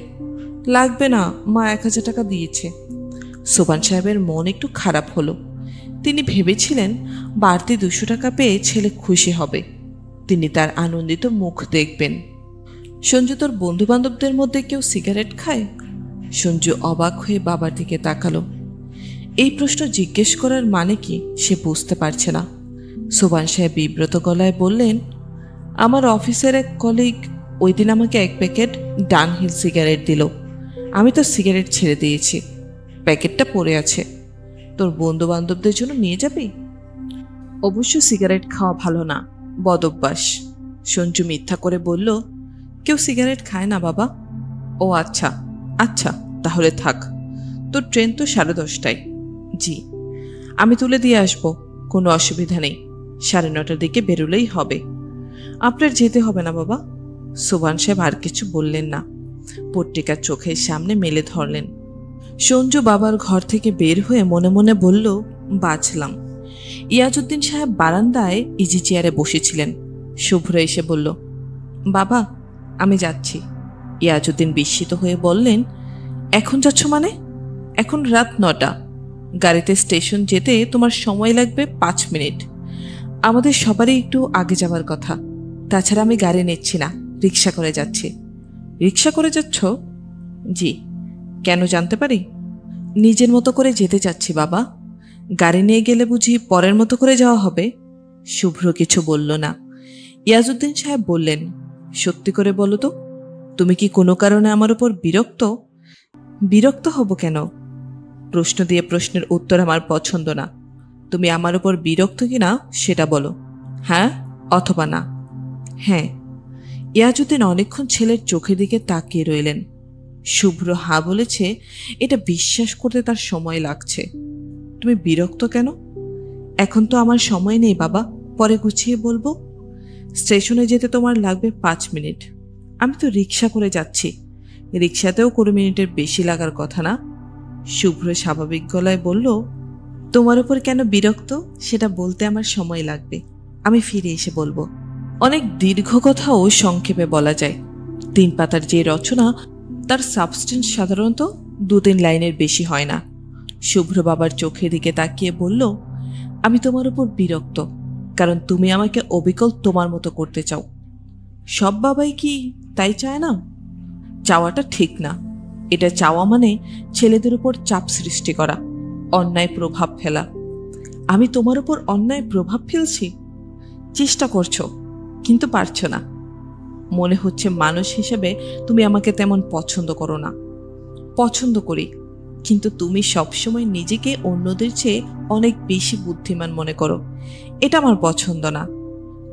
লাগবে না, মা 1000 টাকা দিয়েছে। সুবহান সাহেবের মন একটু খারাপ হলো। তিনি ভেবেছিলেন বাড়তি 200 টাকা পেয়ে ছেলে খুশি হবে, তিনি তার আনন্দিত মুখ দেখবেন। সঞ্জু, তোর বন্ধু বান্ধবদের মধ্যে কেউ সিগারেট খায়? সঞ্জু অবাক হয়ে বাবার দিকে তাকালো। এই প্রশ্ন জিজ্ঞেস করার মানে কি সে বুঝতে পারছে না। সুবহান সাহেব বিব্রত গলায় বললেন, আমার অফিসের এক কলিগ ওই দিন আমাকে 1 প্যাকেট ডানহিল সিগারেট দিল। আমি তো সিগারেট ছেড়ে দিয়েছি, প্যাকেটটা পড়ে আছে। তোর বন্ধু বান্ধবদের জন্য নিয়ে যাবি? অবশ্য সিগারেট খাওয়া ভালো না, বদ অভ্যাস। সঞ্জু মিথ্যা করে বলল, কেউ সিগারেট খায় না বাবা। ও আচ্ছা আচ্ছা, তাহলে থাক। তোর ট্রেন তো 10:30টায়। জি, আমি তুলে দিয়ে আসবো, কোনো অসুবিধা নেই। 9:30টার দিকে বেরোলেই হবে। আপনার যেতে হবে না বাবা। সুবহান সাহেব আর কিছু বললেন না, পত্রিকার চোখের সামনে মেলে ধরলেন। সঞ্জু বাবার ঘর থেকে বের হয়ে মনে মনে বলল, বাঁচলাম। ইয়াজউদ্দিন সাহেব বারান্দায় ইজি চেয়ারে বসেছিলেন। শুভ্র এসে বলল, বাবা আমি যাচ্ছি। ইয়াজউদ্দিন বিস্মিত হয়ে বললেন, এখন যাচ্ছ মানে? এখন রাত 9টা, গাড়িতে স্টেশন যেতে তোমার সময় লাগবে 5 মিনিট। আমাদের সবারই একটু আগে যাওয়ার কথা। তাছাড়া আমি গাড়ি নিচ্ছি না, রিক্সা করে যাচ্ছি। রিক্সা করে যাচ্ছ? জি। কেন জানতে পারি? নিজের মতো করে যেতে চাচ্ছি বাবা। গাড়ি নিয়ে গেলে বুঝি পরের মতো করে যাওয়া হবে? শুভ্র কিছু বলল না। ইয়াজউদ্দিন সাহেব বললেন, সত্যি করে বলো তো, তুমি কি কোনো কারণে আমার উপর বিরক্ত? বিরক্ত হব কেন? প্রশ্ন দিয়ে প্রশ্নের উত্তর আমার পছন্দ না। তুমি আমার উপর বিরক্ত কিনা সেটা বলো, হ্যাঁ অথবা না। হ্যাঁ। ইয়াজউদ্দিন অনেকক্ষণ ছেলের চোখের দিকে তাকিয়ে রইলেন। শুভ্র হা বলেছে। এটা বিশ্বাস করতে তার সময় লাগছে। তুমি বিরক্ত কেন? এখন তো আমার সময় নেই বাবা, পরে গুছিয়ে বলবো। স্টেশনে যেতে তোমার লাগবে 5 মিনিট। আমি তো রিক্সা করে যাচ্ছি, রিক্সাতেও 20 মিনিটের বেশি লাগার কথা না। শুভ্র স্বাভাবিক গলায় বলল, তোমার উপর কেন বিরক্ত সেটা বলতে আমার সময় লাগবে, আমি ফিরে এসে বলবো। অনেক দীর্ঘ কথাও সংক্ষেপে বলা যায়। 3 পাতার যে রচনা, তার সাবস্টেন্স সাধারণত 2-3 লাইনের বেশি হয় না। শুভ্র বাবার চোখের দিকে তাকিয়ে বলল, আমি তোমার উপর বিরক্ত কারণ তুমি আমাকে অবিকল তোমার মতো করতে চাও। সব বাবাই কি তাই চায় না? চাওয়াটা ঠিক না। এটা চাওয়া মানে ছেলেদের উপর চাপ সৃষ্টি করা, অন্যায় প্রভাব ফেলা। আমি তোমার উপর অন্যায় প্রভাব ফেলছি? চেষ্টা করছো কিন্তু পারছো না। মনে হচ্ছে মানুষ হিসেবে তুমি আমাকে তেমন পছন্দ করো না। পছন্দ করি, কিন্তু তুমি সবসময় নিজেকে অন্যদের চেয়ে অনেক বেশি বুদ্ধিমান মনে করো। এটা আমার পছন্দ না।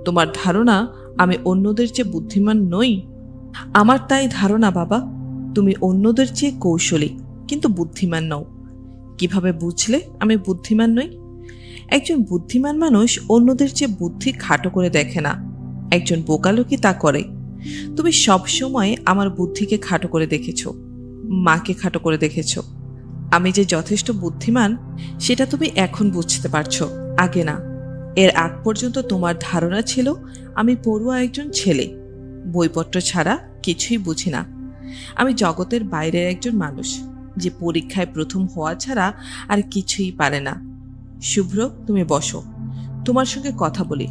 তোমার ধারণা আমি অন্যদের চেয়ে বুদ্ধিমান নই? আমার তাই ধারণা বাবা, তুমি অন্যদের চেয়ে কৌশলী কিন্তু বুদ্ধিমান নও। কিভাবে বুঝলে আমি বুদ্ধিমান নই? একজন বুদ্ধিমান মানুষ অন্যদের চেয়ে বুদ্ধি খাটো করে দেখে না, একজন বোকা লোকই তা করে। তুমি সব সময় আমার বুদ্ধিকে খাটো করে দেখেছ, মাকে খাটো করে দেখেছ। আমি যে যথেষ্ট বুদ্ধিমান সেটা তুমি এখন বুঝতে পারছো, আগে না। এর আগ পর্যন্ত তোমার ধারণা ছিল আমি পড়ুয়া একজন ছেলে, বইপত্র ছাড়া কিছুই বুঝি না। আমি জগতের বাইরের একজন মানুষ যে পরীক্ষায় প্রথম হওয়া ছাড়া আর কিছুই পারে না। শুভ্র, তুমি বসো, তোমার সঙ্গে কথা বলি।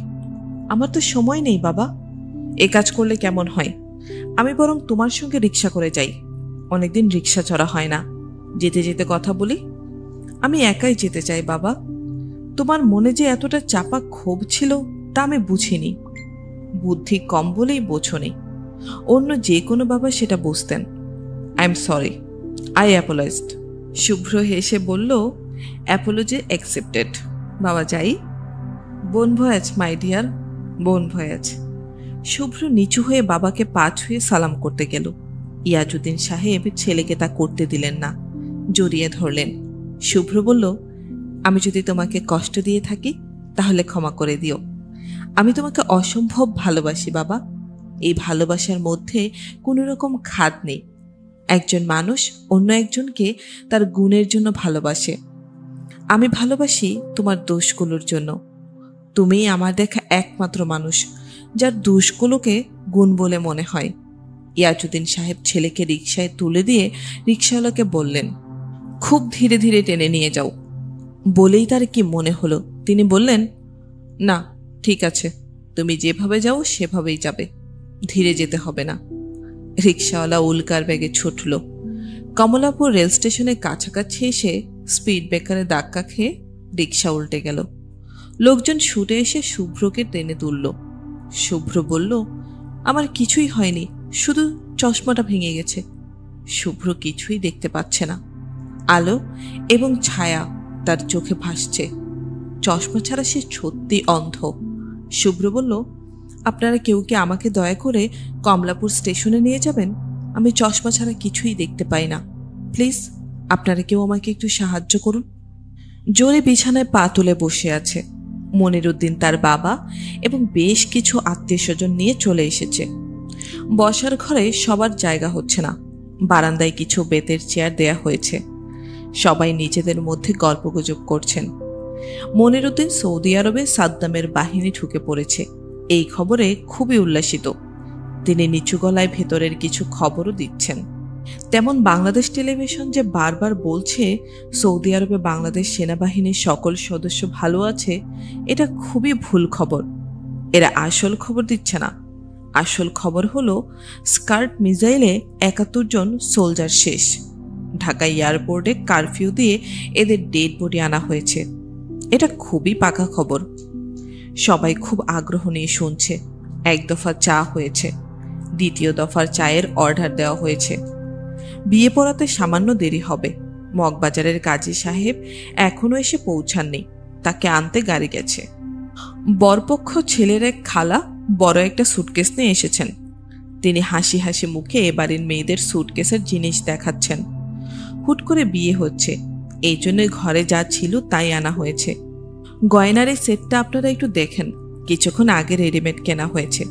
আমার তো সময় নেই বাবা। এ কাজ করলে কেমন হয়? আমি বরং তোমার সঙ্গে রিক্সা করে যাই, অনেকদিন রিক্সা চড়া হয় না। যেতে যেতে কথা বলি। আমি একাই যেতে চাই বাবা। তোমার মনে যে এতটা চাপা ক্ষোভ ছিল তা আমি বুঝিনি। বুদ্ধি কম বলেই বোঝনি। অন্য যে কোনো বাবা সেটা বুঝতেন। I am sorry, I apologised. Shubhro হেসে বলল, অ্যাপোলজি অ্যাকসেপ্টেড। বাবা যাই। Bon voyage my dear, bon voyage. Shubhro নিচু হয়ে বাবাকে পা ছুঁয়ে সালাম করতে গেল। ইয়াজউদ্দিন সাহেব ছেলেকে তা করতে দিলেন না, জড়িয়ে ধরলেন। শুভ্র বলল, আমি যদি তোমাকে কষ্ট দিয়ে থাকি তাহলে ক্ষমা করে দিও। আমি তোমাকে অসম্ভব ভালোবাসি বাবা। এই ভালোবাসার মধ্যে কোনো রকম খাদ নেই। একজন মানুষ অন্য একজনকে তার গুণের জন্য ভালোবাসে। আমি ভালোবাসি তোমার দোষগুলোর জন্য। তুমিই আমার দেখা একমাত্র মানুষ যার দোষগুলোকে গুণ বলে মনে হয়। ইয়াজউদ্দিন সাহেব ছেলেকে রিকশায় তুলে দিয়ে রিকশাওয়ালাকে বললেন, খুব ধীরে ধীরে টেনে নিয়ে যাও। বলেই তার কি মনে হলো তিনি বললেন, না ঠিক আছে, তুমি যেভাবে যাও সেভাবেই যাবে, ধীরে যেতে হবে না। রিকশাওয়ালা উল্কার বেগে ছুটল। কমলাপুর রেল স্টেশনের কাছাকাছি এসে স্পিড ব্রেকারে ধাক্কা খেয়ে রিকশা উল্টে গেল। লোকজন ছুটে এসে শুভ্রকে টেনে তুলল। শুভ্র বলল, আমার কিছুই হয়নি, শুধু চশমাটা ভেঙে গেছে। শুভ্র কিছুই দেখতে পাচ্ছে না। আলো এবং ছায়া তার চোখে ভাসছে। চশমা ছাড়া সে সত্যি অন্ধ। শুভ্র বলল, আপনারা কেউ কি আমাকে দয়া করে কমলাপুর স্টেশনে নিয়ে যাবেন? আমি চশমা ছাড়া কিছুই দেখতে পাই না। প্লিজ আপনারা কেউ আমাকে একটু সাহায্য করুন। জোরে বিছানায় পা তুলে বসে আছে। মনিরুদ্দিন তার বাবা এবং বেশ কিছু আত্মীয় স্বজন নিয়ে চলে এসেছে। বসার ঘরে সবার জায়গা হচ্ছে না। বারান্দায় কিছু বেতের চেয়ার দেয়া হয়েছে। সবাই নিজেদের মধ্যে গল্পগুজব করছেন। মনিরুদ্দিন সৌদি আরবে সাদ্দামের বাহিনী ঢুকে পড়েছে এই খবরে খুবই উল্লাসিত। তিনি নিচু গলায় ভেতরের কিছু খবরও দিচ্ছেন। তেমন বাংলাদেশ টেলিভিশন যে বারবার বলছে সৌদি আরবে বাংলাদেশ সেনাবাহিনীর সকল সদস্য ভালো আছে, এটা খুবই ভুল খবর। এরা আসল খবর দিচ্ছে না। আসল খবর হলো স্কার্ট মিসাইলে 71 জন সোলজার শেষ। ঢাকা এয়ারপোর্টে কারফিউ দিয়ে এদের ডেড বডি আনা হয়েছে। এটা খুবই পাকা খবর। সবাই খুব আগ্রহ নিয়ে শুনছে। এক দফা চা হয়েছে, দ্বিতীয় দফার চায়ের অর্ডার দেওয়া হয়েছে। বিয়ে পড়াতে সামান্য দেরি হবে। মগবাজারের কাজী সাহেব এখনো এসে পৌঁছাননি, তাকে আনতে গাড়ি গেছে। বরপক্ষ ছেলের এক খালা বড় একটা সুটকেস নিয়ে এসেছেন। তিনি হাসি হাসি মুখে এ বাড়ির মেয়েদের সুটকেসের জিনিস দেখাচ্ছেন। হুট করে বিয়ে হচ্ছে, এই জন্য ঘরে যা ছিল তাই আনা হয়েছে। গয়নার এই সেটটা আপনারা একটু দেখেন, কিছুক্ষণ আগে রেডিমেড কেনা হয়েছে।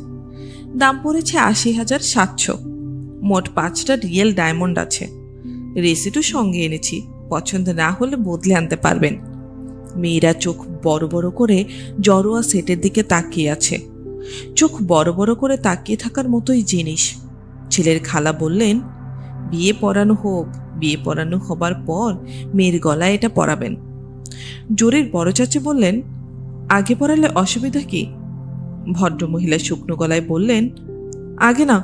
দাম পড়েছে ৮০,৭০০। মোট ৫টা রিয়েল ডায়মন্ড আছে। রেসিটও সঙ্গে এনেছি, পছন্দ না হলে বদলে আনতে পারবেন। মেয়েরা চোখ বড় বড় করে জড়োয়া সেটের দিকে তাকিয়ে আছে। চোখ বড় বড় করে তাকিয়ে থাকার মতোই জিনিস। ছেলের খালা বললেন, বিয়ে পড়ানো হোক, বিয়ে পড়ানো হবার পর মেয়ের গলায় এটা পরাবেন। জোরের বড় চাচি বললেন, আগে পরালে অসুবিধা কি? ভদ্রমহিলা শুকনো গলায় বললেন, আগে না,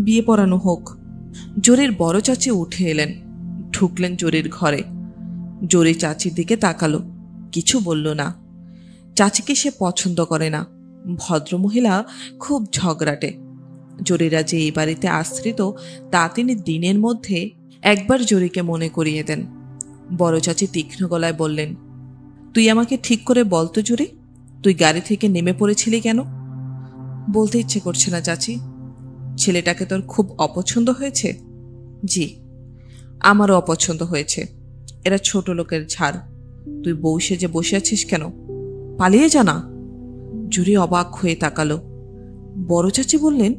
বিয়ে পড়ানো হোক। জোরের বড় চাচি উঠে এলেন, ঢুকলেন জোরের ঘরে। জোরে চাচির দিকে তাকালো, কিছু বলল না। চাচিকে সে পছন্দ করে না। ভদ্রমহিলা খুব ঝগড়াটে। জোরেরা যে এই বাড়িতে আশ্রিত তা তিনি দিনের মধ্যে একবার জোরিকে মনে করিয়ে দেন। বড় চাচি তীক্ষ্ণ গলায় বললেন, তুই আমাকে ঠিক করে বলতো জোরি, তুই গাড়ি থেকে নেমে পড়েছিলি কেন? বলতে ইচ্ছে করছে না চাচি। ছেলেটাকে তোর খুব অপছন্দ হয়েছে? জি, আমারও অপছন্দ হয়েছে। এরা ছোট লোকের ঝাড়। তুই বউ সেজে বসে আছিস কেন? পালিয়ে যা না। জুরি অবাক হয়ে তাকালো। বড় চাচি বললেন,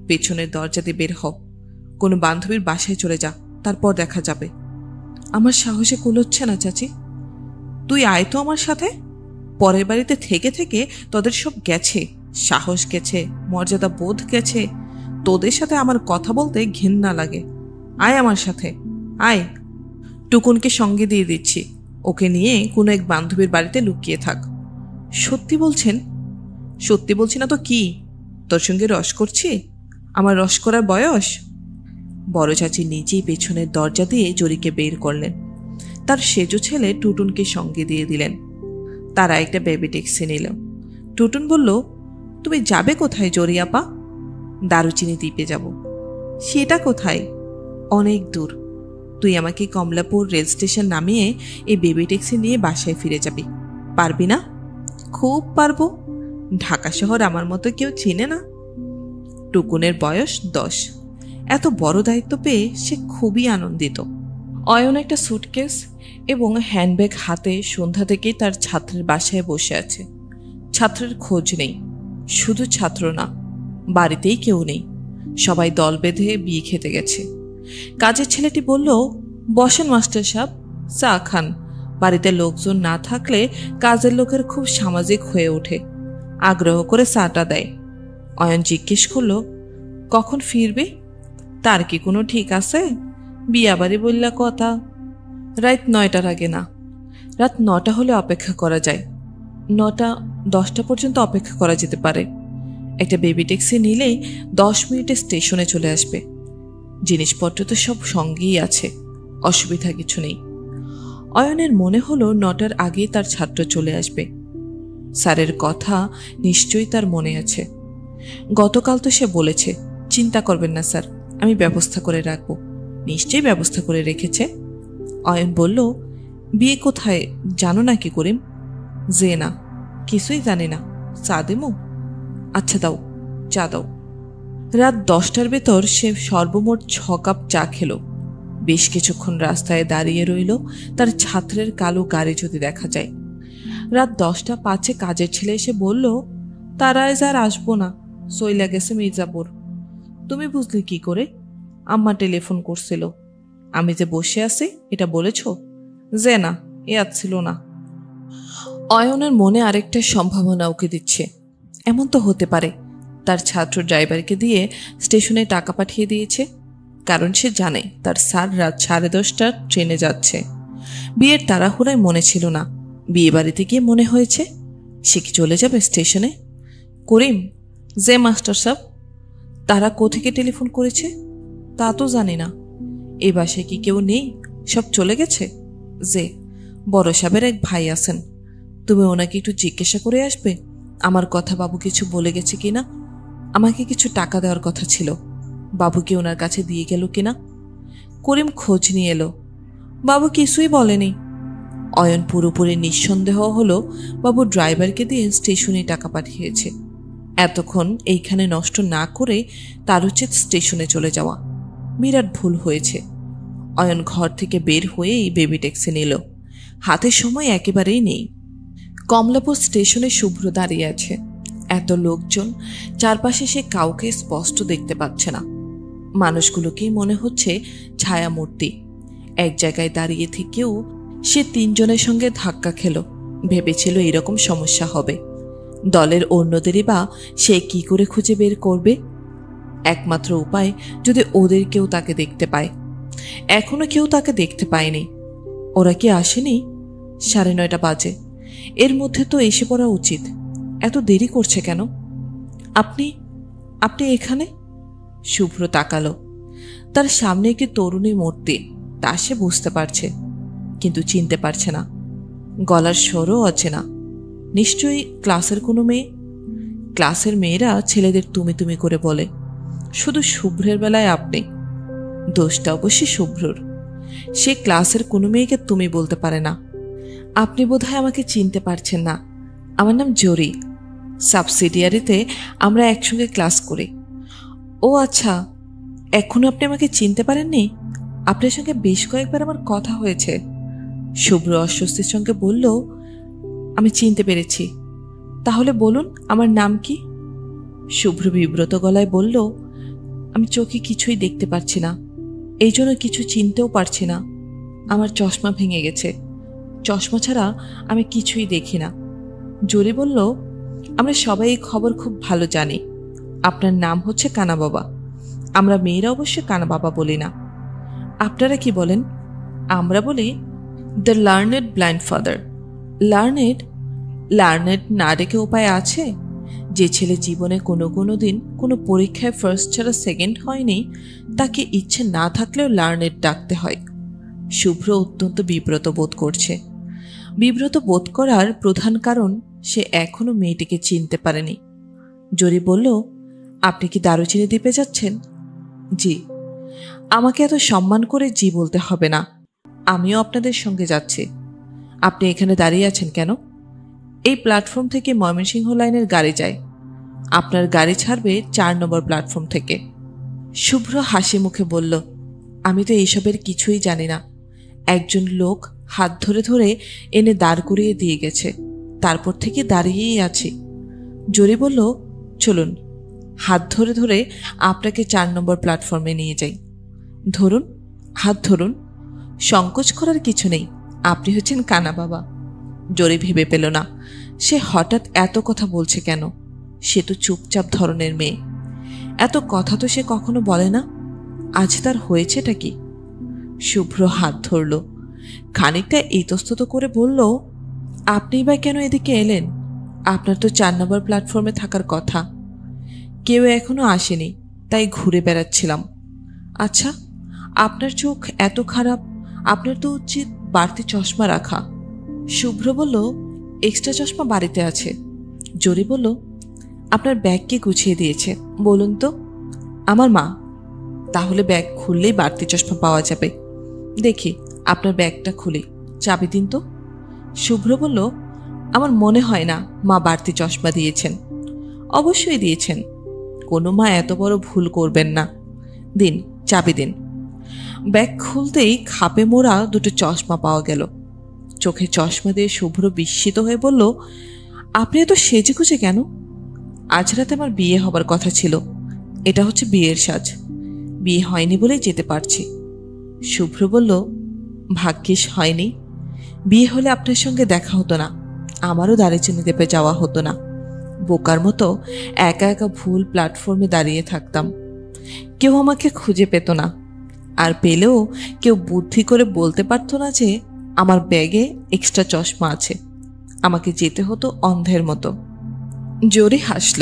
পেছনের দরজা দিয়ে বের হ, কোনো বান্ধবীর বাসায় চলে যা, তারপর দেখা যাবে। আমার সাহসে কুলোচ্ছে না চাচি। তুই আয় তো আমার সাথে। পরের বাড়িতে থেকে থেকে তোদের সব গেছে, সাহস গেছে, মর্যাদা বোধ গেছে। তোদের সাথে আমার কথা বলতে ঘৃণা লাগে। আয় আমার সাথে, আয়। টুকুনকে সঙ্গে দিয়ে দিচ্ছি, ওকে নিয়ে কোনো এক বান্ধবীর বাড়িতে লুকিয়ে থাক। সত্যি বলছেন? সত্যি বলছি না তো কি? তোর সঙ্গে রস করছি? আমার রস করার বয়স? বড় চাচি নিজেই পেছনের দরজা দিয়ে জরিকে বের করলেন। তার সেজো ছেলে টুটুনকে সঙ্গে দিয়ে দিলেন। তারা একটা বেবি ট্যাক্সি নিল। টুটুন বলল, তুমি যাবে কোথায় জরি আপা? দারুচিনি দ্বীপে যাব। সেটা কোথায়? অনেক দূর। তুই আমাকে কমলাপুর রেল স্টেশন নামিয়ে এই বেবি ট্যাক্সি নিয়ে বাসায় ফিরে যাবি। পারবি না? খুব পারবো। ঢাকা শহর আমার মতো কেউ চেনে না। টুকুনের বয়স 10। এত বড় দায়িত্ব পেয়ে সে খুবই আনন্দিত। অয়ন একটা সুটকেস এবং হ্যান্ডব্যাগ হাতে সন্ধ্যা থেকেই তার ছাত্রের বাসায় বসে আছে। ছাত্রের খোঁজ নেই। শুধু ছাত্র না, বাড়িতেই কেউ নেই। সবাই দল বেঁধে বিয়ে খেতে গেছে। কাজের ছেলেটি বলল, বসেন মাস্টার সাহেব, চা খান। বাড়িতে লোকজন না থাকলে কাজের লোকের খুব সামাজিক হয়ে ওঠে। আগ্রহ করে চাটা দেয়। অয়ন জিজ্ঞেস করলো, কখন ফিরবে? তার কি কোনো ঠিক আছে? বিয়াবাড়ি বললা কথা। রাত 9টার আগে না। রাত 9টা হলে অপেক্ষা করা যায়। 9টা 10টা পর্যন্ত অপেক্ষা করা যেতে পারে। একটা বেবি ট্যাক্সি নিলেই 10 মিনিটে স্টেশনে চলে আসবে। জিনিসপত্র তো সব সঙ্গেই আছে, অসুবিধা কিছু নেই। অয়নের মনে হলো 9টার আগেই তার ছাত্র চলে আসবে। স্যারের কথা নিশ্চয়ই তার মনে আছে। গতকাল তো সে বলেছে, চিন্তা করবেন না স্যার, আমি ব্যবস্থা করে রাখব। নিশ্চয়ই ব্যবস্থা করে রেখেছে। অয়ন বলল, বিয়ে কোথায় জানো না কি করিম? যে না, কিছুই জানি না। চা দেবো? আচ্ছা দাও, চা দাও। রাত 10টার ভেতর সে সর্বমোট 6 কাপ চা খেল। বেশ কিছুক্ষণ রাস্তায় দাঁড়িয়ে রইল তার ছাত্রের কালো গাড়ি যদি দেখা যায়। রাত 10টা 5-এ কাজের ছেলে এসে বলল, তারা আজ আর আসবো না, সইলা গেছে মির্জাপুর। তুমি বুঝলে কি করে? আম্মা টেলিফোন করছিল। আমি যে বসে আছি এটা বলেছ? যে না, এ ছিল না। অয়নের মনে আরেকটা সম্ভাবনা উকে দিচ্ছে। এমন তো হতে পারে তার ছাত্র ড্রাইভারকে দিয়ে স্টেশনে টাকা পাঠিয়ে দিয়েছে, কারণ সে জানে তার স্যার রাত 10:30টার ট্রেনে যাচ্ছে। বিয়ের তাড়াহুড়ায় মনে ছিল না, বিয়ে বাড়িতে গিয়ে মনে হয়েছে। সে কি চলে যাবে স্টেশনে? করিম, যে মাস্টার সাহেব, তারা কোথেকে টেলিফোন করেছে তা তো জানি না। এ বাসায় কি কেউ নেই? সব চলে গেছে? যে বড় সাহেবের এক ভাই আছেন, তুমি ওনাকে একটু জিজ্ঞাসা করে আসবে আমার কথা বাবু কিছু বলে গেছে কিনা, আমাকে কিছু টাকা দেওয়ার কথা ছিল, বাবুকে ওনার কাছে দিয়ে গেল কিনা। করিম খোঁজ নিয়ে এলো, বাবু কিছুই বলেনি। অয়ন পুরোপুরি নিঃসন্দেহ হলো বাবু ড্রাইভারকে দিয়ে স্টেশনে টাকা পাঠিয়েছে। এতক্ষণ এইখানে নষ্ট না করে তার উচিত স্টেশনে চলে যাওয়া। বিরাট ভুল হয়েছে। অয়ন ঘর থেকে বের হয়েই বেবি ট্যাক্সি নিল। হাতে সময় একেবারেই নেই। কমলাপুর স্টেশনে শুভ্র দাঁড়িয়ে আছে। এত লোকজন, চারপাশে সে কাউকে স্পষ্ট দেখতে পাচ্ছে না। মানুষগুলোকেই মনে হচ্ছে ছায়ামূর্তি। এক জায়গায় দাঁড়িয়ে থেকেও সে তিনজনের সঙ্গে ধাক্কা খেল। ভেবেছিল এরকম সমস্যা হবে। দলের অন্যদেরই বা সে কি করে খুঁজে বের করবে? একমাত্র উপায় যদি ওদের কেউ তাকে দেখতে পায়। এখনো কেউ তাকে দেখতে পায়নি। ওরা কি আসেনি? 9:30 বাজে। এর মধ্যে তো এসে পড়া উচিত। এত দেরি করছে কেন? আপনি আপনি এখানে? শুভ্র তাকালো। তার সামনে একটি তরুণী মূর্তি, তা সে বুঝতে পারছে, কিন্তু চিনতে পারছে না। গলার স্বরও অচেনা। নিশ্চয়ই ক্লাসের কোনো মেয়ে। ক্লাসের মেয়েরা ছেলেদের তুমি তুমি করে বলে, শুধু শুভ্রের বেলায় আপনি। দোষটা অবশ্যই শুভ্রর। সে ক্লাসের কোনো মেয়েকে তুমি বলতে পারে না। আপনি বোধহয় আমাকে চিনতে পারছেন না। আমার নাম জরি। সাবসিডিয়ারিতে আমরা একসঙ্গে ক্লাস করি। ও আচ্ছা, এখনো আপনি আমাকে চিনতে পারেননি? আপনার সঙ্গে বেশ কয়েকবার আমার কথা হয়েছে। শুভ্র অস্বস্তির সঙ্গে বলল, আমি চিনতে পেরেছি। তাহলে বলুন, আমার নাম কি? শুভ্র বিব্রত গলায় বলল, আমি চোখে কিছুই দেখতে পারছি না, এই জন্য কিছু চিনতেও পারছি না। আমার চশমা ভেঙে গেছে। চশমা ছাড়া আমি কিছুই দেখি না। জরি বলল, আমরা সবাই এই খবর খুব ভালো জানি। আপনার নাম হচ্ছে কানা বাবা। আমরা মেয়েরা অবশ্য কানা বাবা বলি না। আপনারা কি বলেন? আমরা বলি the learned blind father. Learned? Learned না ডেকে উপায় আছে? যে ছেলে জীবনে কোনো দিন কোনো পরীক্ষায় ফার্স্ট ছাড়া সেকেন্ড হয়নি, তাকে ইচ্ছে না থাকলেও লার্নেড ডাকতে হয়। শুভ্র অত্যন্ত বিব্রত বোধ করছে। বিব্রত বোধ করার প্রধান কারণ, সে এখনো মেয়েটিকে চিনতে পারেনি। জরি বলল, আপনি কি দারুচিনি দ্বীপে যাচ্ছেন? জি। আমাকে এত সম্মান করে জি বলতে হবে না। আমিও আপনাদের সঙ্গে যাচ্ছি। আপনি এখানে দাঁড়িয়ে আছেন কেন? এই প্ল্যাটফর্ম থেকে ময়মনসিংহ লাইনের গাড়ি যায়। আপনার গাড়ি ছাড়বে 4 নম্বর প্ল্যাটফর্ম থেকে। শুভ্র হাসি মুখে বলল, আমি তো এইসবের কিছুই জানি না। একজন লোক হাত ধরে ধরে এনে দাঁড় করিয়ে দিয়ে গেছে, তারপর থেকে দাঁড়িয়েই আছি। জরি বলল, চলুন, হাত ধরে ধরে আপনাকে 4 নম্বর প্ল্যাটফর্মে নিয়ে যাই। ধরুন, হাত ধরুন। সংকোচ করার কিছু নেই, আপনি হচ্ছেন কানা বাবা। জরি ভেবে পেল না সে হঠাৎ এত কথা বলছে কেন। সে তো চুপচাপ ধরনের মেয়ে। এত কথা তো সে কখনো বলে না। আজ তার হয়েছেটা কি? শুভ্র হাত ধরল, খানিকটা ইতস্তত করে বলল, আপনি বা কেন এদিকে এলেন? আপনার তো 4 নম্বর প্ল্যাটফর্মে থাকার কথা। কেউ এখনো আসেনি, তাই ঘুরে বেড়াচ্ছিলাম। আচ্ছা, আপনার চোখ এত খারাপ, আপনার তো উচিত বাড়তি চশমা রাখা। শুভ্র বলল, এক্সট্রা চশমা বাড়িতে আছে। জরি বলল, আপনার ব্যাগ কে গুছিয়ে দিয়েছে বলুন তো? আমার মা। তাহলে ব্যাগ খুললেই বাড়তি চশমা পাওয়া যাবে। দেখি আপনার ব্যাগটা খুলি, চাবি দিন তো। শুভ্র বলল, আমার মনে হয় না মা বাড়তি চশমা দিয়েছেন। অবশ্যই দিয়েছেন, কোনো মা এত বড় ভুল করবেন না। দিন, চাবি দিন। ব্যাগ খুলতেই খাপে মোড়া দুটো চশমা পাওয়া গেল। চোখে চশমা দিয়ে শুভ্র বিস্মিত হয়ে বলল, আপনি এত সেজেগুজে কেন? আজ রাতে আমার বিয়ে হবার কথা ছিল। এটা হচ্ছে বিয়ের সাজ। বিয়ে হয়নি বলেই যেতে পারছি। শুভ্র বলল, ভাগ্যিস হয়নি। বিয়ে হলে আপনার সঙ্গে দেখা হতো না, আমারও দারুচিনি দ্বীপে যাওয়া হতো না। বোকার মতো একা একা ভুল প্ল্যাটফর্মে দাঁড়িয়ে থাকতাম। কেউ আমাকে খুঁজে পেত না, আর পেলেও কেউ বুদ্ধি করে বলতে পারত না যে আমার ব্যাগে এক্সট্রা চশমা আছে। আমাকে যেতে হতো অন্ধের মতো। জোরে হাসল।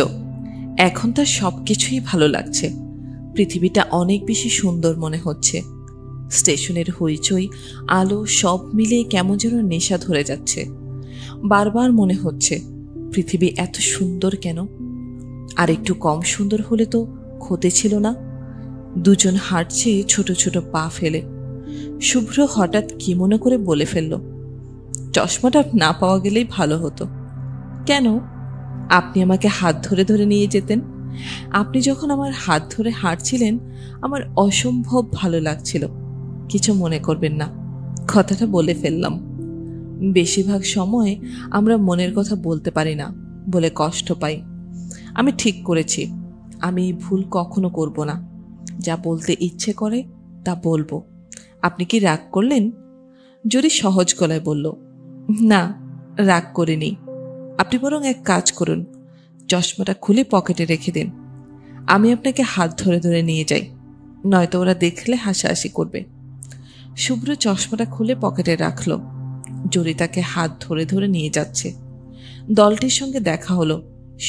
এখন তার সবকিছুই ভালো লাগছে। পৃথিবীটা অনেক বেশি সুন্দর মনে হচ্ছে। স্টেশনের হইচই, আলো সব মিলিয়ে কেমন যেন নেশা ধরে যাচ্ছে। বারবার মনে হচ্ছে পৃথিবী এত সুন্দর কেন? আর একটু কম সুন্দর হলে তো ক্ষতি ছিল না। দুজন হাঁটছে ছোট ছোট পা ফেলে। শুভ্র হঠাৎ কি মনে করে বলে ফেলল, চশমাটা না পাওয়া গেলেই ভালো হতো। কেন? আপনি আমাকে হাত ধরে ধরে নিয়ে যেতেন। আপনি যখন আমার হাত ধরে হাঁটছিলেন আমার অসম্ভব ভালো লাগছিল। কিছু মনে করবেন না, কথাটা বলে ফেললাম। বেশিরভাগ সময় আমরা মনের কথা বলতে পারি না বলে কষ্ট পাই। আমি ঠিক করেছি, আমি ভুল কখনো করব না। যা বলতে ইচ্ছে করে তা বলবো। আপনি কি রাগ করলেন? জরি সহজ গলায় বলল, না, রাগ করিনি। আপনি বরং এক কাজ করুন, চশমাটা খুলে পকেটে রেখে দিন। আমি আপনাকে হাত ধরে ধরে নিয়ে যাই, নয়তো ওরা দেখলে হাসাহাসি করবে। শুভ্র চশমাটা খুলে পকেটে রাখল। জরি তাকে হাত ধরে ধরে নিয়ে যাচ্ছে। দলটির সঙ্গে দেখা হলো।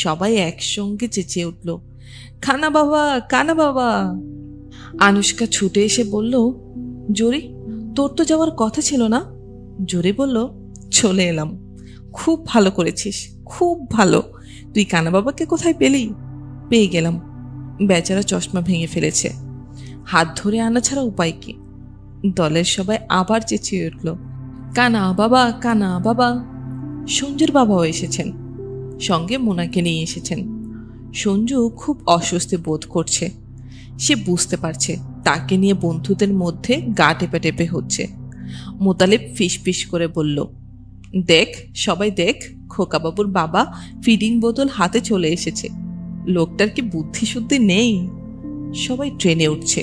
সবাই একসঙ্গে চেঁচিয়ে উঠল, কানা বাবা, কানা বাবা। আনুষ্কা ছুটে এসে বলল, জরি, তোর তো যাওয়ার কথা ছিল না? জরি বলল, চলে এলাম। খুব ভালো করেছিস, খুব ভালো। তুই কানা বাবাকে কোথায় পেলি? পেয়ে গেলাম। বেচারা চশমা ভেঙে ফেলেছে, হাত ধরে আনা ছাড়া উপায় কি? দলের সবাই আবার চেঁচিয়ে উঠল, কানা বাবা, কানা বাবা। সঞ্জুর বাবাও এসেছেন, সঙ্গে মোনাকে নিয়ে এসেছেন। সঞ্জু খুব অস্বস্তি বোধ করছে। সে বুঝতে পারছে তাকে নিয়ে বন্ধুদের মধ্যে গা টেপে টেপে হচ্ছে। মোতালেব ফিসফিস করে বলল, দেখ সবাই দেখ, খোকাবাবুর বাবা ফিডিং বোতল হাতে চলে এসেছে। লোকটার কি বুদ্ধি শুদ্ধি নেই? সবাই ট্রেনে উঠছে।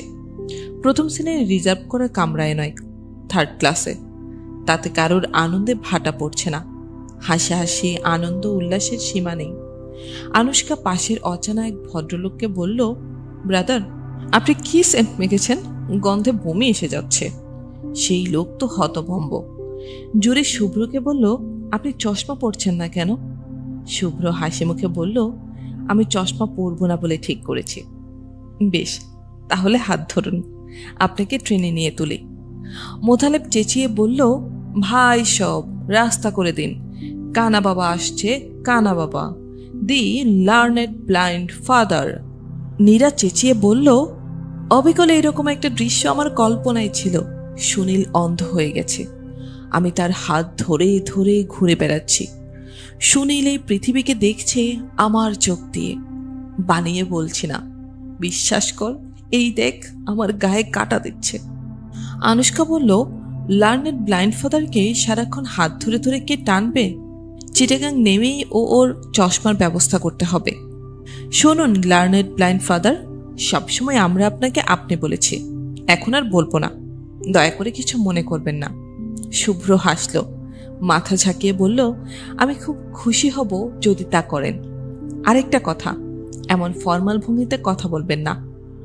প্রথম শ্রেণীর রিজার্ভ করা কামরায় নয়, থার্ড ক্লাসে। তাতে কারোর আনন্দে ভাটা পড়ছে না। হাসাহাসি, আনন্দ উল্লাসের সীমা নেই। আনুষ্কা পাশের অজানা এক ভদ্রলোককে বলল, ব্রাদার, আপনি কি সেন্ট মেখেছেন? গন্ধে বমি এসে যাচ্ছে। সেই লোক তো হতভম্ব। জোরে শুভ্রকে বলল, আপনি চশমা পরছেন না কেন? শুভ্র হাসি মুখে বলল, আমি চশমা পরব না বলে ঠিক করেছি। বেশ, তাহলে হাত ধরুন, আপনাকে ট্রেনে নিয়ে তুলি। মোতালেব চেঁচিয়ে বলল, ভাই সব রাস্তা করে দিন, কানা বাবা আসছে, কানা বাবা, দি লার্নেড ব্লাইন্ড ফাদার। নীরা চেঁচিয়ে বলল, অবিকলে এরকম একটা দৃশ্য আমার কল্পনায় ছিল। সুনীল অন্ধ হয়ে গেছে। আমি তার হাত ধরে ধরে ঘুরে বেড়াচ্ছি। সুনীল এই পৃথিবীকে দেখছে আমার চোখ দিয়ে। বানিয়ে বলছি না, বিশ্বাস কর, এই দেখ আমার গায়ে কাটা দিচ্ছে। আনুষ্কা বলল, লার্নেড ব্লাইন্ড ফাদারকে সারাক্ষণ হাত ধরে ধরে কে টানবে? চিটাগাং নেমেই ওর চশমার ব্যবস্থা করতে হবে। শুনুন লার্নেড ব্লাইন্ড ফাদার, সবসময় আমরা আপনাকে আপনি বলেছি, এখন আর বলবো না। দয়া করে কিছু মনে করবেন না। শুভ্র হাসল, মাথা ঝাঁকিয়ে বলল, আমি খুব খুশি হব যদি তা করেন। আরেকটা কথা, এমন ফর্মাল ভঙ্গিতে কথা বলবেন না,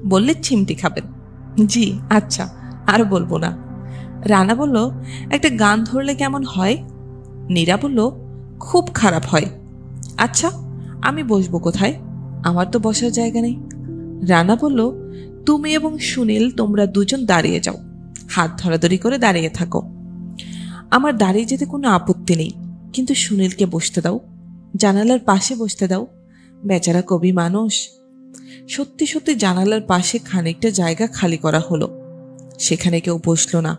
বললে চিমটি খাবেন। জি আচ্ছা, আর বলবো না। রানা বলল, একটা গান ধরলে কেমন হয়? নীরা বলল, খুব খারাপ হয়। আচ্ছা, আমি বসবো কোথায়? আমার তো বসার জায়গা নেই। রানা বলল, তুমি এবং সুনীল তোমরা দুজন দাঁড়িয়ে যাও, হাত ধরাধরি করে দাঁড়িয়ে থাকো। আমার দাঁড়িয়ে যেতে কোনো আপত্তি নেই, কিন্তু সুনীলকে বসতে দাও, জানালার পাশে বসতে দাও, বেচারা কবি মানুষ। সত্যি সত্যি জানালার পাশে খানিকটা জায়গা খালি করা হলো। সেখানে কেউ বসল না।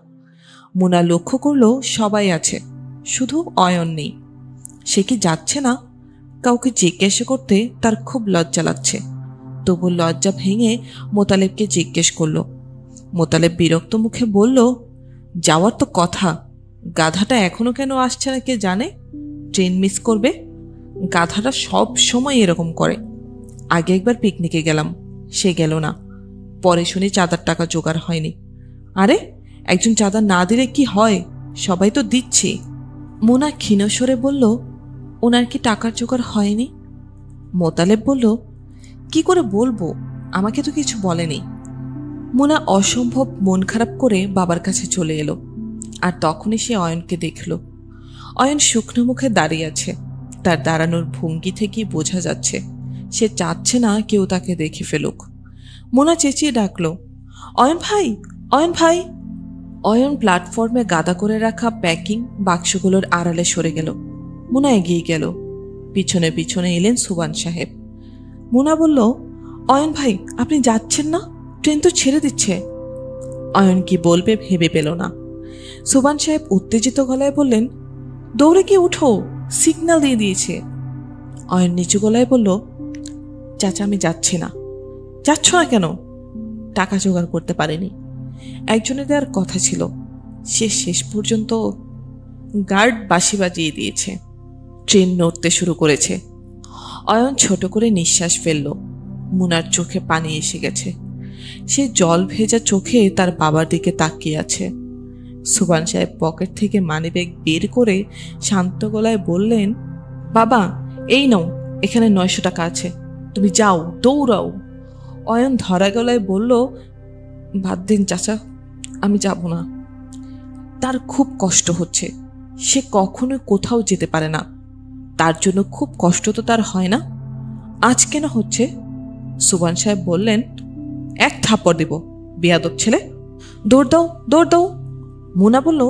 মোনা লক্ষ্য করলো সবাই আছে, শুধু অয়ন নেই। সে কি যাচ্ছে না? কাউকে জিজ্ঞেস করতে তার খুব লজ্জা লাগছে। তবু লজ্জা ভেঙে মোতালেবকে জিজ্ঞেস করলো। মোতালেব বিরক্ত মুখে বলল, যাওয়ার তো কথা, গাধাটা এখনো কেন আসছে না কে জানে? ট্রেন মিস করবে। গাধাটা সব সময় এরকম করে। আগে একবার পিকনিকে গেলাম, সে গেল না। পরে শুনি চাঁদার টাকা জোগাড় হয়নি। আরে, একজন চাঁদা না দিলে কি হয়? সবাই তো দিচ্ছি। মোনা ক্ষীণস্বরে বলল, ওনার কি টাকার জোগাড় হয়নি? মোতালেব বলল, কি করে বলবো, আমাকে তো কিছু বলেনি। মোনা অসম্ভব মন খারাপ করে বাবার কাছে চলে এলো। আর তখনই সে অয়নকে দেখল। অয়ন শুকনো মুখে দাঁড়িয়ে আছে। তার দাঁড়ানোর ভঙ্গি থেকে বোঝা যাচ্ছে সে চাচ্ছে না কেউ তাকে দেখে ফেলুক। মোনা চেঁচিয়ে ডাকল, অয়ন ভাই, অয়ন ভাই। অয়ন প্ল্যাটফর্মে গাদা করে রাখা প্যাকিং বাক্সগুলোর আড়ালে সরে গেল। মোনা এগিয়ে গেল। পিছনে পিছনে এলেন সুবান সাহেব। মুনা বলল, অয়ন ভাই, আপনি যাচ্ছেন না? ট্রেন তো ছেড়ে দিচ্ছে। অয়ন কি বলবে ভেবে পেল না। সুবান সাহেব উত্তেজিত গলায় বললেন, দৌড়ে কি উঠো, সিগন্যাল দিয়ে দিয়েছে। অয়ন নিচু গলায় বলল, চাচা আমি যাচ্ছি না। যাচ্ছ না কেন? টাকা জোগাড় করতে পারেনি। একজনের দেওয়ার কথা ছিল, সে শেষ পর্যন্ত গার্ড বাঁশি বাজিয়ে দিয়েছে। ট্রেন নড়তে শুরু করেছে। অয়ন ছোট করে নিঃশ্বাস ফেলল। মুনার চোখে পানি এসে গেছে। সে জল ভেজা চোখে তার বাবার দিকে তাকিয়ে আছে। সুবান সাহেব পকেট থেকে মানিব্যাগ বের করে শান্ত গলায় বললেন, বাবা এই নাও, এখানে 900 টাকা আছে, তুমি যাও, দৌড়াও। অয়ন ধরা গলায় বলল, বাদ দিন চাচা, আমি যাব না। তার খুব কষ্ট হচ্ছে, সে কখনোই কোথাও যেতে পারে না। তার জন্য খুব কষ্ট তো তার হয় না? আজ কেন হচ্ছে? সুবান সাহেব বললেন, এক থাপ্পড় দেব, বেয়াদব ছেলে, দৌড় দাও, দৌড় দাও। মুনা বলল,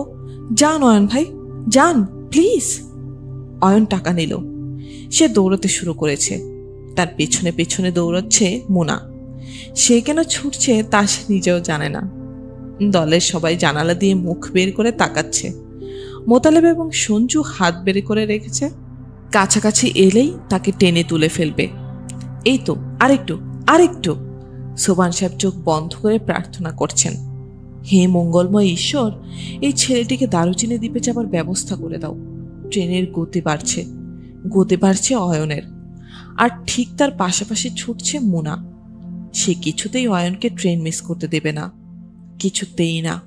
যান অয়ন ভাই, যান প্লিজ। অয়ন টাকা নিল। সে দৌড়াতে শুরু করেছে। তার পেছনে পেছনে দৌড়াচ্ছে মুনা। সে কেন ছুটছে তা সে নিজেও জানে না। দলের সবাই জানালা দিয়ে মুখ বের করে তাকাচ্ছে। মোতালেব এবং সঞ্জু হাত বের করে রেখেছে, কাছাকাছি এলেই তাকে টেনে তুলে ফেলবে। এই তো, আরেকটু, আরেকটু। সোবান সাহেব চোখ বন্ধ করে প্রার্থনা করছেন, হে মঙ্গলময় ঈশ্বর, এই ছেলেটিকে দারুচিনি দ্বীপে যাবার ব্যবস্থা করে দাও। ট্রেনের গতি বাড়ছে, গতি বাড়ছে অয়নের। আর ঠিক তার পাশাপাশি ছুটছে মুনা। সে কিছুতেই অয়নকে ট্রেন মিস করতে দেবে না, কিছুতেই না।